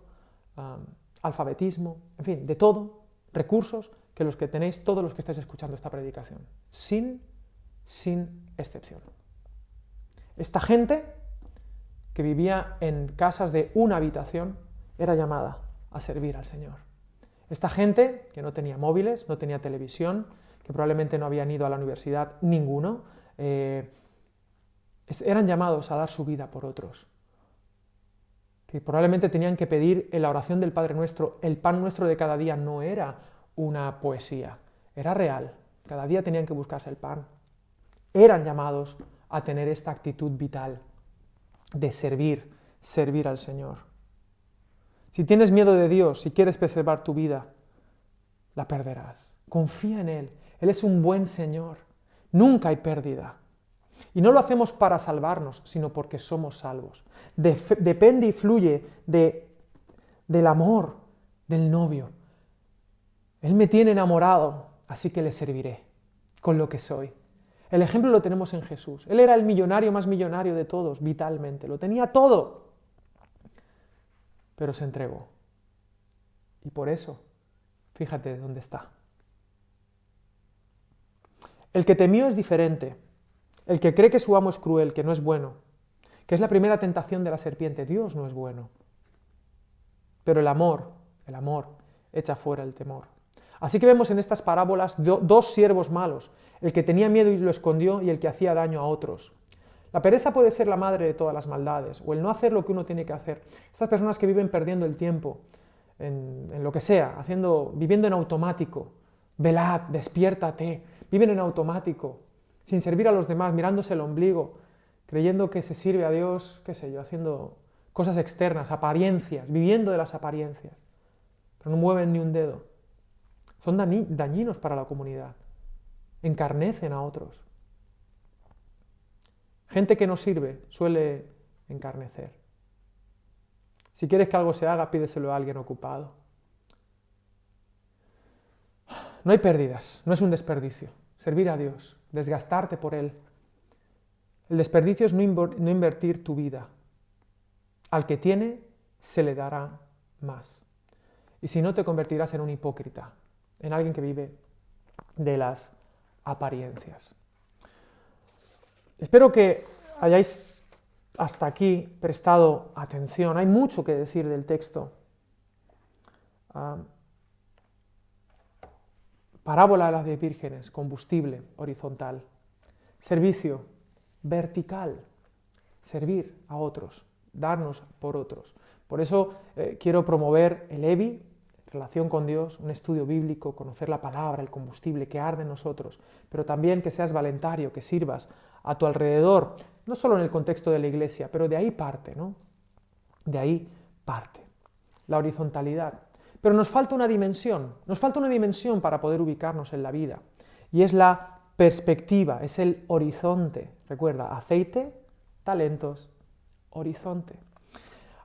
alfabetismo, en fin, de todo, recursos, que los que tenéis todos los que estáis escuchando esta predicación, sin excepción. Esta gente que vivía en casas de una habitación era llamada a servir al Señor. Esta gente que no tenía móviles, no tenía televisión, que probablemente no habían ido a la universidad ninguno, eran llamados a dar su vida por otros. Que probablemente tenían que pedir en la oración del Padre Nuestro, el pan nuestro de cada día no era una poesía, era real. Cada día tenían que buscarse el pan. Eran llamados a tener esta actitud vital de servir al Señor. Si tienes miedo de Dios, si quieres preservar tu vida, la perderás. Confía en Él. Él es un buen Señor. Nunca hay pérdida. Y no lo hacemos para salvarnos, sino porque somos salvos. Depende y fluye del amor del novio. Él me tiene enamorado, así que le serviré con lo que soy. El ejemplo lo tenemos en Jesús. Él era el millonario más millonario de todos, vitalmente. Lo tenía todo. Pero se entregó. Y por eso, fíjate dónde está. El que temió es diferente. El que cree que su amo es cruel, que no es bueno, que es la primera tentación de la serpiente. Dios no es bueno. Pero el amor echa fuera el temor. Así que vemos en estas parábolas dos siervos malos, el que tenía miedo y lo escondió y el que hacía daño a otros. La pereza puede ser la madre de todas las maldades, o el no hacer lo que uno tiene que hacer. Estas personas que viven perdiendo el tiempo en lo que sea, viviendo en automático, velad, despiértate, viven en automático, sin servir a los demás, mirándose el ombligo, creyendo que se sirve a Dios, qué sé yo, haciendo cosas externas, apariencias, viviendo de las apariencias, pero no mueven ni un dedo. Son dañinos para la comunidad, encarnecen a otros. Gente que no sirve suele encarnecer. Si quieres que algo se haga, pídeselo a alguien ocupado. no hay pérdidas, no es un desperdicio. Servir a Dios, desgastarte por Él. El desperdicio es no invertir tu vida. Al que tiene, se le dará más. Y si no, te convertirás en un hipócrita, en alguien que vive de las apariencias. Espero que hayáis hasta aquí prestado atención. Hay mucho que decir del texto. Parábola de las 10 vírgenes, combustible, horizontal. Servicio, vertical, servir a otros, darnos por otros. Por eso quiero promover el EBI, relación con Dios, un estudio bíblico, conocer la palabra, el combustible que arde en nosotros, pero también que seas voluntario, que sirvas a tu alrededor, no solo en el contexto de la iglesia, pero de ahí parte, ¿no? De ahí parte. La horizontalidad. Pero nos falta una dimensión para poder ubicarnos en la vida, y es la perspectiva, es el horizonte. Recuerda, aceite, talentos, horizonte.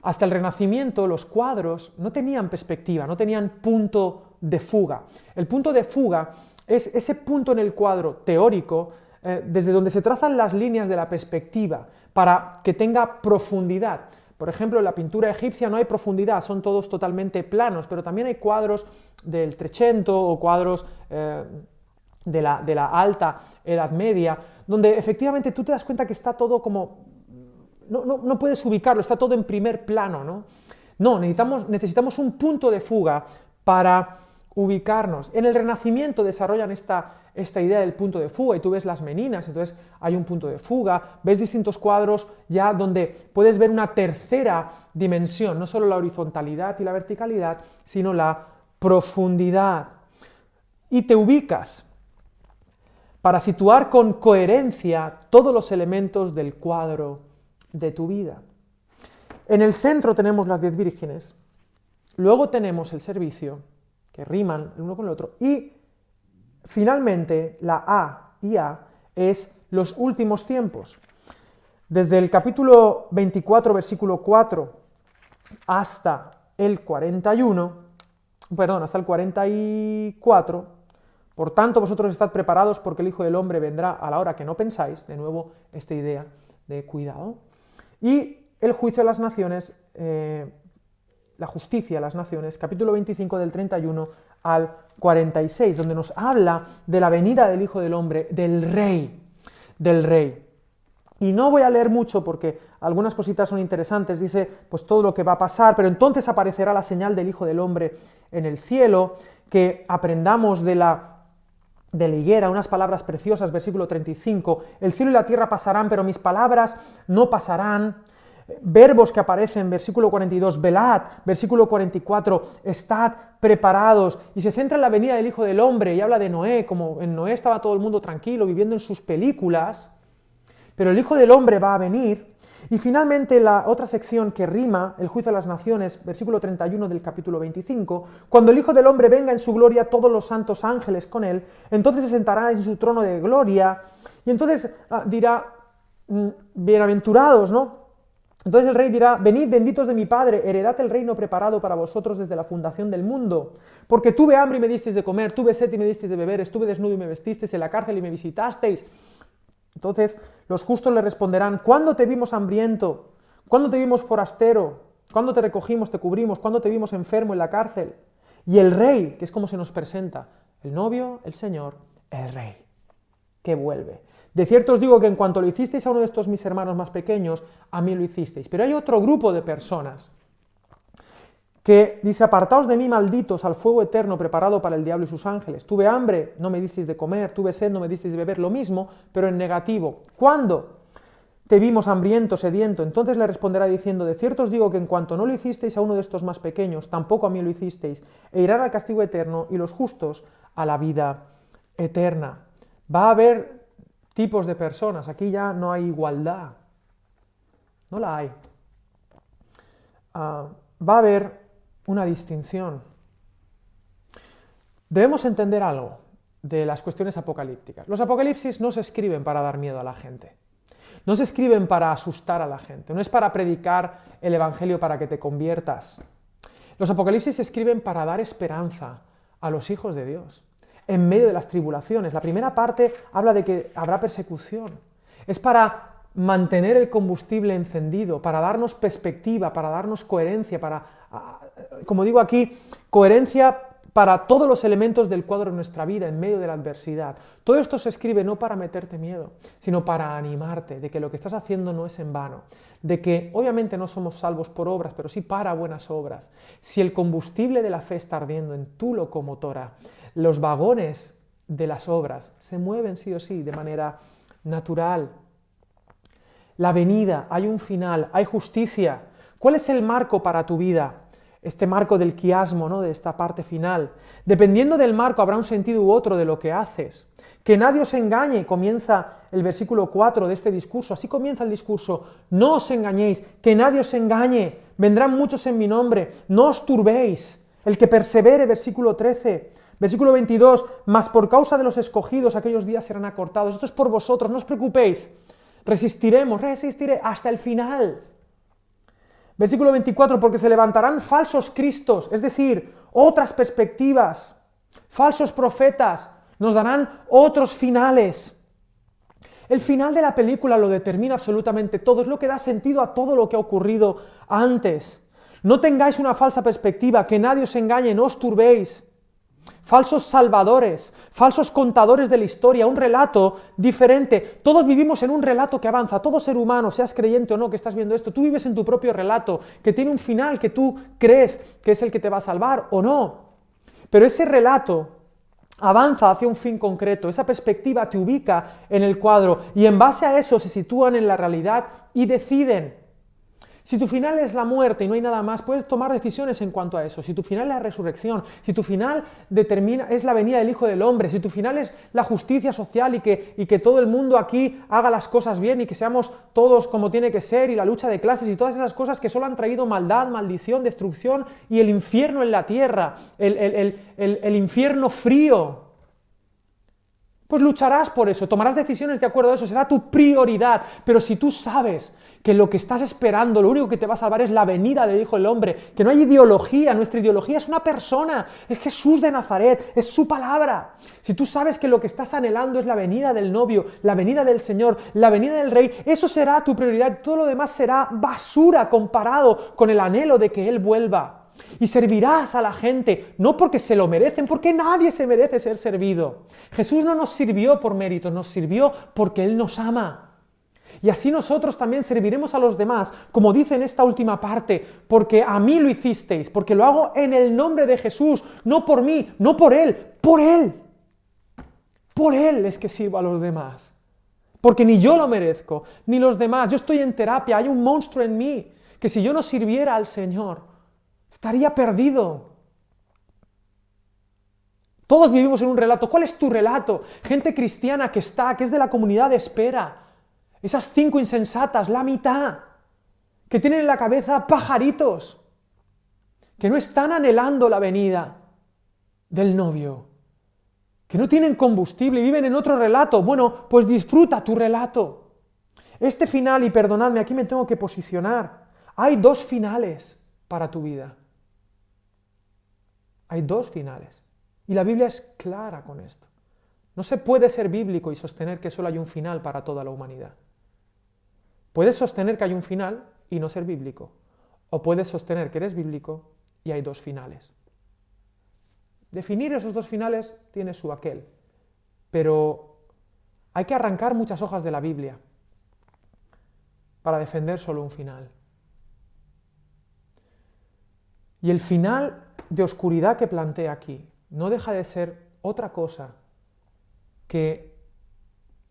Hasta el Renacimiento los cuadros no tenían perspectiva, no tenían punto de fuga. El punto de fuga es ese punto en el cuadro teórico desde donde se trazan las líneas de la perspectiva para que tenga profundidad. Por ejemplo, en la pintura egipcia no hay profundidad, son todos totalmente planos, pero también hay cuadros del Trecento o cuadros de la alta Edad Media, donde efectivamente tú te das cuenta que está todo como... No puedes ubicarlo, está todo en primer plano, ¿no? No, necesitamos un punto de fuga para ubicarnos. En el Renacimiento desarrollan esta idea del punto de fuga, y tú ves las Meninas, entonces hay un punto de fuga, ves distintos cuadros ya donde puedes ver una tercera dimensión, no solo la horizontalidad y la verticalidad, sino la profundidad. Y te ubicas para situar con coherencia todos los elementos del cuadro de tu vida. En el centro tenemos las 10 vírgenes, luego tenemos el servicio, que riman el uno con el otro, y finalmente la A y A es los últimos tiempos. Desde el capítulo 24, versículo 4, hasta el 44, por tanto vosotros estad preparados porque el Hijo del Hombre vendrá a la hora que no pensáis, de nuevo esta idea de cuidado. Y el juicio a las naciones, la justicia a las naciones, capítulo 25 del 31 al 46, donde nos habla de la venida del Hijo del Hombre, del Rey. Y no voy a leer mucho porque algunas cositas son interesantes, dice pues todo lo que va a pasar, pero entonces aparecerá la señal del Hijo del Hombre en el cielo, que aprendamos de la higuera, unas palabras preciosas, versículo 35, el cielo y la tierra pasarán, pero mis palabras no pasarán. Verbos que aparecen, versículo 42, velad, versículo 44, estad preparados, y se centra en la venida del Hijo del Hombre, y habla de Noé, como en Noé estaba todo el mundo tranquilo, viviendo en sus películas, pero el Hijo del Hombre va a venir. Y finalmente la otra sección que rima, el juicio a las naciones, versículo 31 del capítulo 25, cuando el Hijo del Hombre venga en su gloria, todos los santos ángeles con él, entonces se sentará en su trono de gloria, y entonces dirá, bienaventurados, ¿no? Entonces el rey dirá, venid benditos de mi Padre, heredad el reino preparado para vosotros desde la fundación del mundo, porque tuve hambre y me disteis de comer, tuve sed y me disteis de beber, estuve desnudo y me vestisteis, en la cárcel y me visitasteis. Entonces los justos le responderán, ¿cuándo te vimos hambriento? ¿Cuándo te vimos forastero? ¿Cuándo te recogimos, te cubrimos? ¿Cuándo te vimos enfermo en la cárcel? Y el rey, que es como se nos presenta, el novio, el Señor, el rey, que vuelve. De cierto os digo que en cuanto lo hicisteis a uno de estos mis hermanos más pequeños, a mí lo hicisteis. Pero hay otro grupo de personas que dice, apartaos de mí, malditos, al fuego eterno preparado para el diablo y sus ángeles. Tuve hambre, no me disteis de comer, tuve sed, no me disteis de beber, lo mismo, pero en negativo. ¿Cuándo te vimos hambriento, sediento? Entonces le responderá diciendo, de cierto os digo que en cuanto no lo hicisteis a uno de estos más pequeños, tampoco a mí lo hicisteis, e irán al castigo eterno y los justos a la vida eterna. Va a haber tipos de personas, aquí ya no hay igualdad, no la hay. Va a haber una distinción. Debemos entender algo de las cuestiones apocalípticas. Los apocalipsis no se escriben para dar miedo a la gente, no se escriben para asustar a la gente, no es para predicar el evangelio para que te conviertas. Los apocalipsis se escriben para dar esperanza a los hijos de Dios. en medio de las tribulaciones. La primera parte habla de que habrá persecución. Es para mantener el combustible encendido, para darnos perspectiva, para darnos coherencia, como digo aquí, coherencia para todos los elementos del cuadro de nuestra vida en medio de la adversidad. Todo esto se escribe no para meterte miedo, sino para animarte de que lo que estás haciendo no es en vano, de que obviamente no somos salvos por obras, pero sí para buenas obras. Si el combustible de la fe está ardiendo en tu locomotora, los vagones de las obras se mueven sí o sí de manera natural. La venida, hay un final, hay justicia. ¿Cuál es el marco para tu vida? Este marco del quiasmo, ¿no? De esta parte final. Dependiendo del marco habrá un sentido u otro de lo que haces. Que nadie os engañe, comienza el versículo 4 de este discurso, así comienza el discurso. No os engañéis, que nadie os engañe, vendrán muchos en mi nombre, no os turbéis. El que persevere, versículo 13. Versículo 22, mas por causa de los escogidos aquellos días serán acortados. Esto es por vosotros, no os preocupéis. Resistiré hasta el final. Versículo 24, porque se levantarán falsos cristos, es decir, otras perspectivas, falsos profetas, nos darán otros finales. El final de la película lo determina absolutamente todo, es lo que da sentido a todo lo que ha ocurrido antes. No tengáis una falsa perspectiva, que nadie os engañe, no os turbéis. Falsos salvadores, falsos contadores de la historia, un relato diferente. Todos vivimos en un relato que avanza, todo ser humano, seas creyente o no que estás viendo esto, tú vives en tu propio relato, que tiene un final que tú crees que es el que te va a salvar o no. Pero ese relato avanza hacia un fin concreto, esa perspectiva te ubica en el cuadro y en base a eso se sitúan en la realidad y deciden. Si tu final es la muerte y no hay nada más, puedes tomar decisiones en cuanto a eso. Si tu final es la resurrección, si tu final es la venida del Hijo del Hombre, si tu final es la justicia social y que todo el mundo aquí haga las cosas bien y que seamos todos como tiene que ser y la lucha de clases y todas esas cosas que solo han traído maldad, maldición, destrucción y el infierno en la tierra, el infierno frío, pues lucharás por eso, tomarás decisiones de acuerdo a eso, será tu prioridad. Pero si tú sabes que lo que estás esperando, lo único que te va a salvar es la venida del Hijo del Hombre, que no hay ideología, nuestra ideología es una persona, es Jesús de Nazaret, es su palabra. Si tú sabes que lo que estás anhelando es la venida del novio, la venida del Señor, la venida del Rey, eso será tu prioridad, todo lo demás será basura comparado con el anhelo de que Él vuelva. Y servirás a la gente, no porque se lo merecen, porque nadie se merece ser servido. Jesús no nos sirvió por méritos, nos sirvió porque Él nos ama. Y así nosotros también serviremos a los demás, como dice en esta última parte, porque a mí lo hicisteis, porque lo hago en el nombre de Jesús, no por mí, no por Él, por Él. Por Él es que sirvo a los demás, porque ni yo lo merezco, ni los demás. Yo estoy en terapia, hay un monstruo en mí, que si yo no sirviera al Señor, estaría perdido. Todos vivimos en un relato. ¿Cuál es tu relato? Gente cristiana que es de la comunidad de espera. Esas 5 insensatas, la mitad, que tienen en la cabeza pajaritos, que no están anhelando la venida del novio, que no tienen combustible y viven en otro relato. Bueno, pues disfruta tu relato. Este final, y perdonadme, aquí me tengo que posicionar, hay 2 finales para tu vida. Hay 2 finales. Y la Biblia es clara con esto. No se puede ser bíblico y sostener que solo hay un final para toda la humanidad. Puedes sostener que hay un final y no ser bíblico. O puedes sostener que eres bíblico y hay 2 finales. Definir esos 2 finales tiene su aquel. Pero hay que arrancar muchas hojas de la Biblia para defender solo un final. Y el final de oscuridad que plantea aquí no deja de ser otra cosa que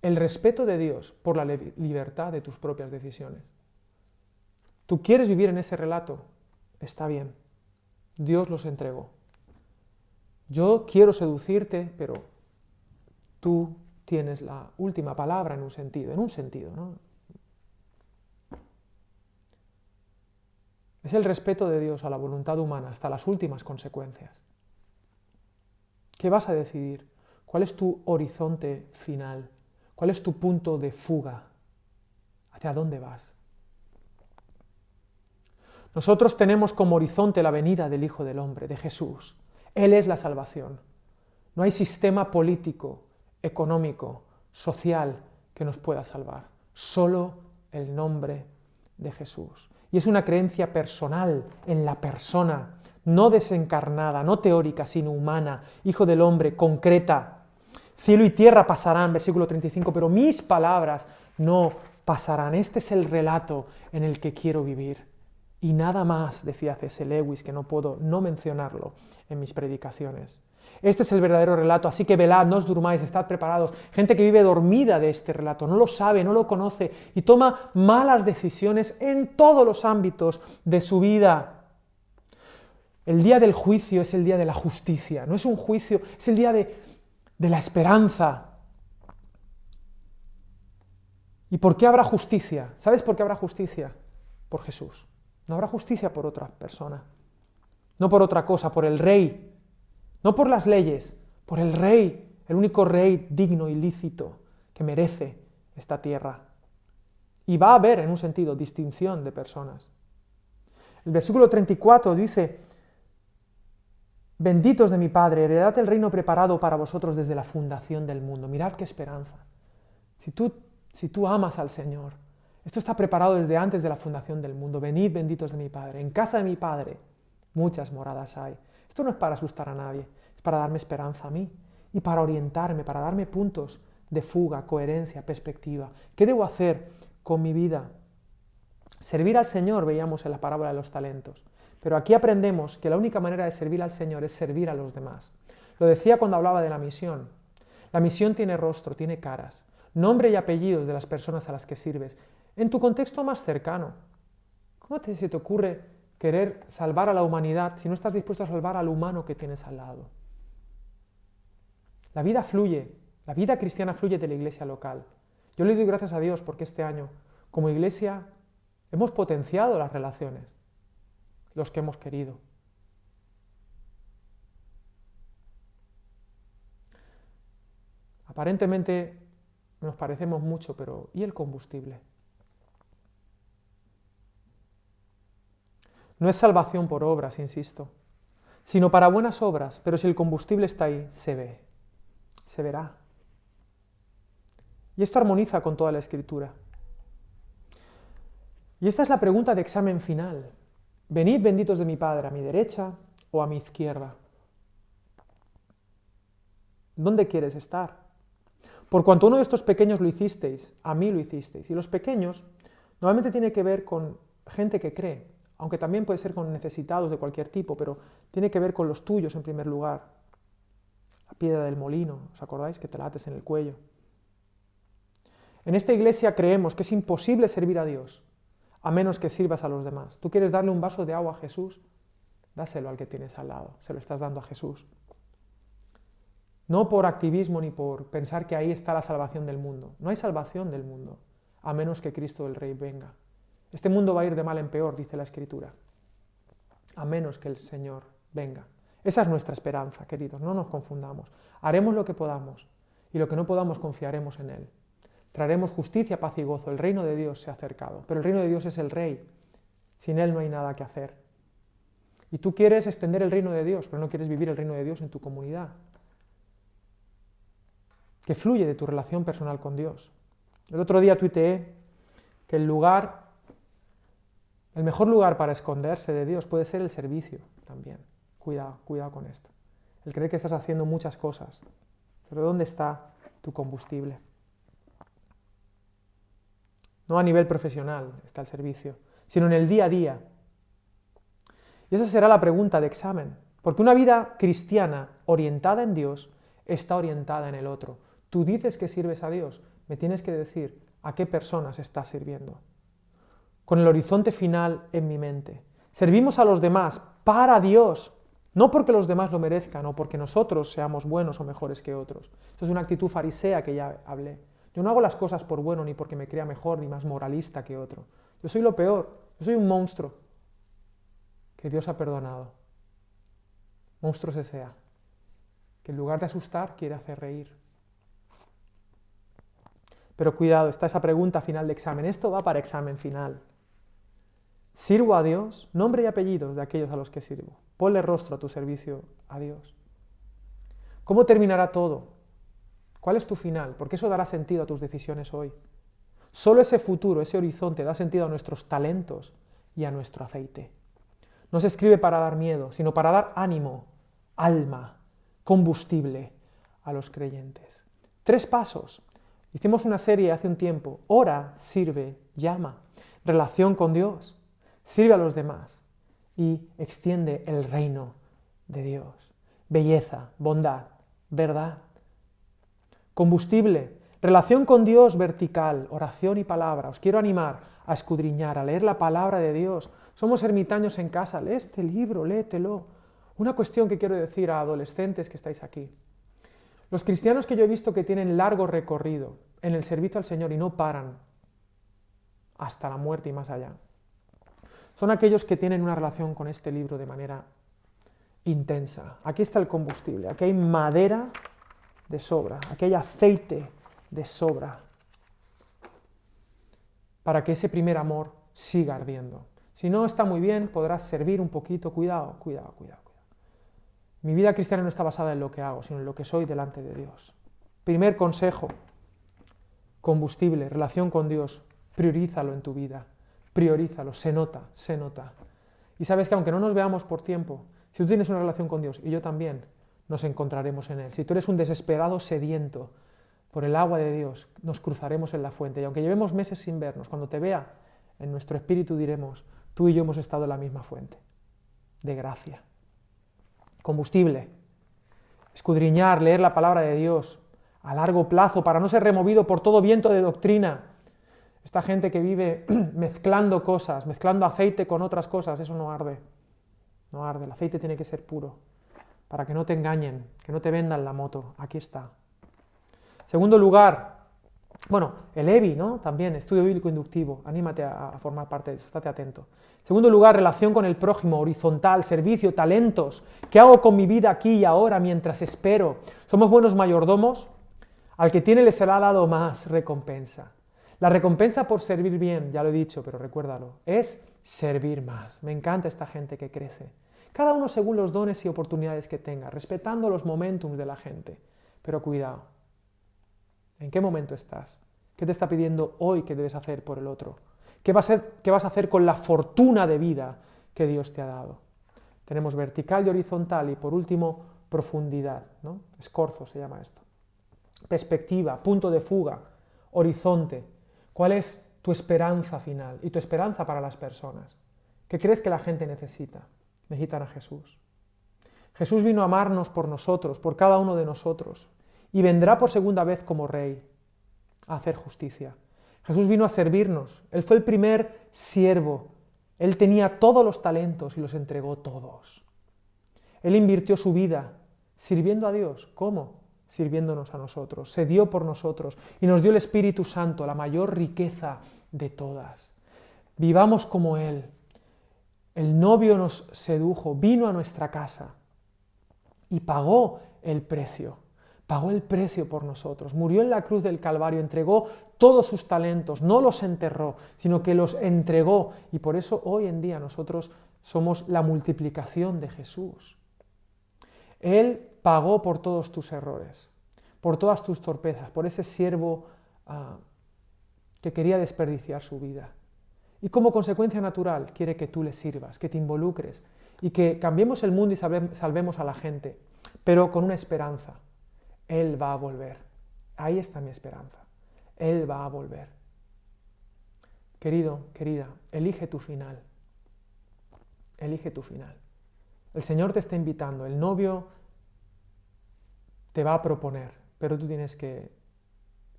el respeto de Dios por la libertad de tus propias decisiones. ¿Tú quieres vivir en ese relato? Está bien. Dios los entregó. Yo quiero seducirte, pero tú tienes la última palabra en un sentido, ¿no? Es el respeto de Dios a la voluntad humana hasta las últimas consecuencias. ¿Qué vas a decidir? ¿Cuál es tu horizonte final? ¿Cuál es tu punto de fuga? ¿Hacia dónde vas? Nosotros tenemos como horizonte la venida del Hijo del Hombre, de Jesús. Él es la salvación. No hay sistema político, económico, social que nos pueda salvar. Solo el nombre de Jesús. Y es una creencia personal en la persona, no desencarnada, no teórica, sino humana, hijo del hombre, concreta. Cielo y tierra pasarán, versículo 35, pero mis palabras no pasarán. Este es el relato en el que quiero vivir. Y nada más, decía C.S. Lewis, que no puedo no mencionarlo en mis predicaciones. Este es el verdadero relato, así que velad, no os durmáis, estad preparados. Gente que vive dormida de este relato, no lo sabe, no lo conoce y toma malas decisiones en todos los ámbitos de su vida. El día del juicio es el día de la justicia, no es un juicio, es el día de la esperanza. ¿Y por qué habrá justicia? ¿Sabes por qué habrá justicia? Por Jesús. No habrá justicia por otra persona, no por otra cosa, por el Rey. No por las leyes, por el Rey, el único Rey digno y lícito que merece esta tierra. Y va a haber, en un sentido, distinción de personas. El versículo 34 dice: benditos de mi Padre, heredad el reino preparado para vosotros desde la fundación del mundo. Mirad qué esperanza. Si tú amas al Señor, esto está preparado desde antes de la fundación del mundo. Venid, benditos de mi Padre. En casa de mi Padre muchas moradas hay. Esto no es para asustar a nadie, es para darme esperanza a mí y para orientarme, para darme puntos de fuga, coherencia, perspectiva. ¿Qué debo hacer con mi vida? Servir al Señor, veíamos en la parábola de los talentos. Pero aquí aprendemos que la única manera de servir al Señor es servir a los demás. Lo decía cuando hablaba de la misión. La misión tiene rostro, tiene caras, nombre y apellidos de las personas a las que sirves. En tu contexto más cercano, ¿cómo se te ocurre querer salvar a la humanidad si no estás dispuesto a salvar al humano que tienes al lado? La vida fluye, la vida cristiana fluye de la iglesia local. Yo le doy gracias a Dios porque este año, como iglesia, hemos potenciado las relaciones, los que hemos querido. Aparentemente nos parecemos mucho, pero ¿y el combustible? No es salvación por obras, insisto, sino para buenas obras, pero si el combustible está ahí, se ve, se verá. Y esto armoniza con toda la Escritura. Y esta es la pregunta de examen final. Venid benditos de mi Padre, a mi derecha o a mi izquierda. ¿Dónde quieres estar? Por cuanto uno de estos pequeños lo hicisteis, a mí lo hicisteis. Y los pequeños normalmente tiene que ver con gente que cree, aunque también puede ser con necesitados de cualquier tipo, pero tiene que ver con los tuyos en primer lugar. La piedra del molino, ¿os acordáis? Que te la ates en el cuello. En esta iglesia creemos que es imposible servir a Dios, a menos que sirvas a los demás. ¿Tú quieres darle un vaso de agua a Jesús? Dáselo al que tienes al lado, se lo estás dando a Jesús. No por activismo ni por pensar que ahí está la salvación del mundo. No hay salvación del mundo, a menos que Cristo el Rey venga. Este mundo va a ir de mal en peor, dice la Escritura, a menos que el Señor venga. Esa es nuestra esperanza, queridos, no nos confundamos. Haremos lo que podamos y lo que no podamos confiaremos en Él. Traeremos justicia, paz y gozo. El reino de Dios se ha acercado, pero el reino de Dios es el Rey. Sin Él no hay nada que hacer. Y tú quieres extender el reino de Dios, pero no quieres vivir el reino de Dios en tu comunidad, que fluye de tu relación personal con Dios. El otro día tuiteé que el mejor lugar para esconderse de Dios puede ser el servicio también. Cuidado con esto. El creer que estás haciendo muchas cosas. Pero ¿dónde está tu combustible? No a nivel profesional está el servicio, sino en el día a día. Y esa será la pregunta de examen. Porque una vida cristiana orientada en Dios está orientada en el otro. Tú dices que sirves a Dios, me tienes que decir a qué personas estás sirviendo. Con el horizonte final en mi mente. Servimos a los demás para Dios, no porque los demás lo merezcan o porque nosotros seamos buenos o mejores que otros. Esto es una actitud farisea que ya hablé. Yo no hago las cosas por bueno ni porque me crea mejor ni más moralista que otro. Yo soy lo peor, yo soy un monstruo que Dios ha perdonado. Monstruo se sea, que en lugar de asustar quiere hacer reír. Pero cuidado, está esa pregunta final de examen. Esto va para examen final. ¿Sirvo a Dios? Nombre y apellidos de aquellos a los que sirvo. Ponle rostro a tu servicio a Dios. ¿Cómo terminará todo? ¿Cuál es tu final? Porque eso dará sentido a tus decisiones hoy. Solo ese futuro, ese horizonte da sentido a nuestros talentos y a nuestro aceite. No se escribe para dar miedo, sino para dar ánimo, alma, combustible a los creyentes. 3 pasos. Hicimos una serie hace un tiempo. Ora, sirve, llama. Relación con Dios. Sirve a los demás. Y extiende el reino de Dios. Belleza, bondad, verdad. Combustible. Relación con Dios vertical, oración y palabra. Os quiero animar a escudriñar, a leer la palabra de Dios. Somos ermitaños en casa. Lee este libro, léetelo. Una cuestión que quiero decir a adolescentes que estáis aquí. Los cristianos que yo he visto que tienen largo recorrido en el servicio al Señor y no paran hasta la muerte y más allá, son aquellos que tienen una relación con este libro de manera intensa. Aquí está el combustible, aquí hay madera de sobra, aquí hay aceite de sobra para que ese primer amor siga ardiendo. Si no está muy bien, podrás servir un poquito, cuidado. Mi vida cristiana no está basada en lo que hago, sino en lo que soy delante de Dios. Primer consejo, combustible, relación con Dios, priorízalo en tu vida, priorízalo, se nota. Y sabes que aunque no nos veamos por tiempo, si tú tienes una relación con Dios y yo también, nos encontraremos en Él. Si tú eres un desesperado sediento por el agua de Dios, nos cruzaremos en la fuente. Y aunque llevemos meses sin vernos, cuando te vea, en nuestro espíritu diremos, tú y yo hemos estado en la misma fuente, de gracia. Combustible, escudriñar, leer la palabra de Dios a largo plazo para no ser removido por todo viento de doctrina. Esta gente que vive mezclando cosas, mezclando aceite con otras cosas, eso no arde. No arde, el aceite tiene que ser puro, para que no te engañen, que no te vendan la moto. Aquí está. Segundo lugar, el EBI, ¿no? También, estudio bíblico inductivo, anímate a formar parte de eso, estate atento. Segundo lugar, relación con el prójimo, horizontal, servicio, talentos. ¿Qué hago con mi vida aquí y ahora mientras espero? ¿Somos buenos mayordomos? Al que tiene le será dado más recompensa. La recompensa por servir bien, ya lo he dicho, pero recuérdalo, es servir más. Me encanta esta gente que crece. Cada uno según los dones y oportunidades que tenga, respetando los momentums de la gente. Pero cuidado, ¿en qué momento estás? ¿Qué te está pidiendo hoy que debes hacer por el otro? ¿Qué vas a hacer con la fortuna de vida que Dios te ha dado? Tenemos vertical y horizontal y por último profundidad, ¿no? Escorzo se llama esto. Perspectiva, punto de fuga, horizonte. ¿Cuál es tu esperanza final y tu esperanza para las personas? ¿Qué crees que la gente necesita? Necesitan a Jesús. Jesús vino a amarnos por nosotros, por cada uno de nosotros, y vendrá por segunda vez como Rey a hacer justicia. Jesús vino a servirnos. Él fue el primer siervo. Él tenía todos los talentos y los entregó todos. Él invirtió su vida sirviendo a Dios. ¿Cómo? Sirviéndonos a nosotros. Se dio por nosotros y nos dio el Espíritu Santo, la mayor riqueza de todas. Vivamos como Él. El novio nos sedujo, vino a nuestra casa y pagó el precio. Pagó el precio por nosotros, murió en la cruz del Calvario, entregó todos sus talentos, no los enterró, sino que los entregó. Y por eso hoy en día nosotros somos la multiplicación de Jesús. Él pagó por todos tus errores, por todas tus torpezas, por ese siervo que quería desperdiciar su vida. Y como consecuencia natural quiere que tú le sirvas, que te involucres y que cambiemos el mundo y salvemos a la gente, pero con una esperanza. Él va a volver. Ahí está mi esperanza. Él va a volver. Querido, querida, elige tu final. Elige tu final. El Señor te está invitando, el novio te va a proponer, pero tú tienes que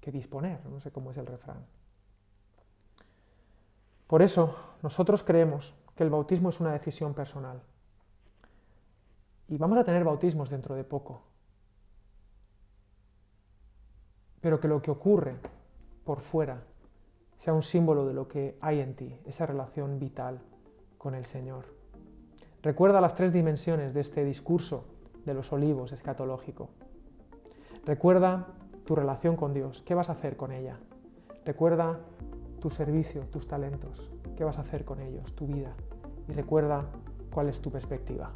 disponer, no sé cómo es el refrán. Por eso, nosotros creemos que el bautismo es una decisión personal. Y vamos a tener bautismos dentro de poco. Pero que lo que ocurre por fuera sea un símbolo de lo que hay en ti, esa relación vital con el Señor. Recuerda las 3 dimensiones de este discurso de los olivos escatológico. Recuerda tu relación con Dios, ¿qué vas a hacer con ella? Recuerda tu servicio, tus talentos, ¿qué vas a hacer con ellos, tu vida? Y recuerda cuál es tu perspectiva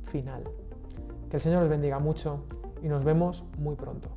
final. Que el Señor os bendiga mucho y nos vemos muy pronto.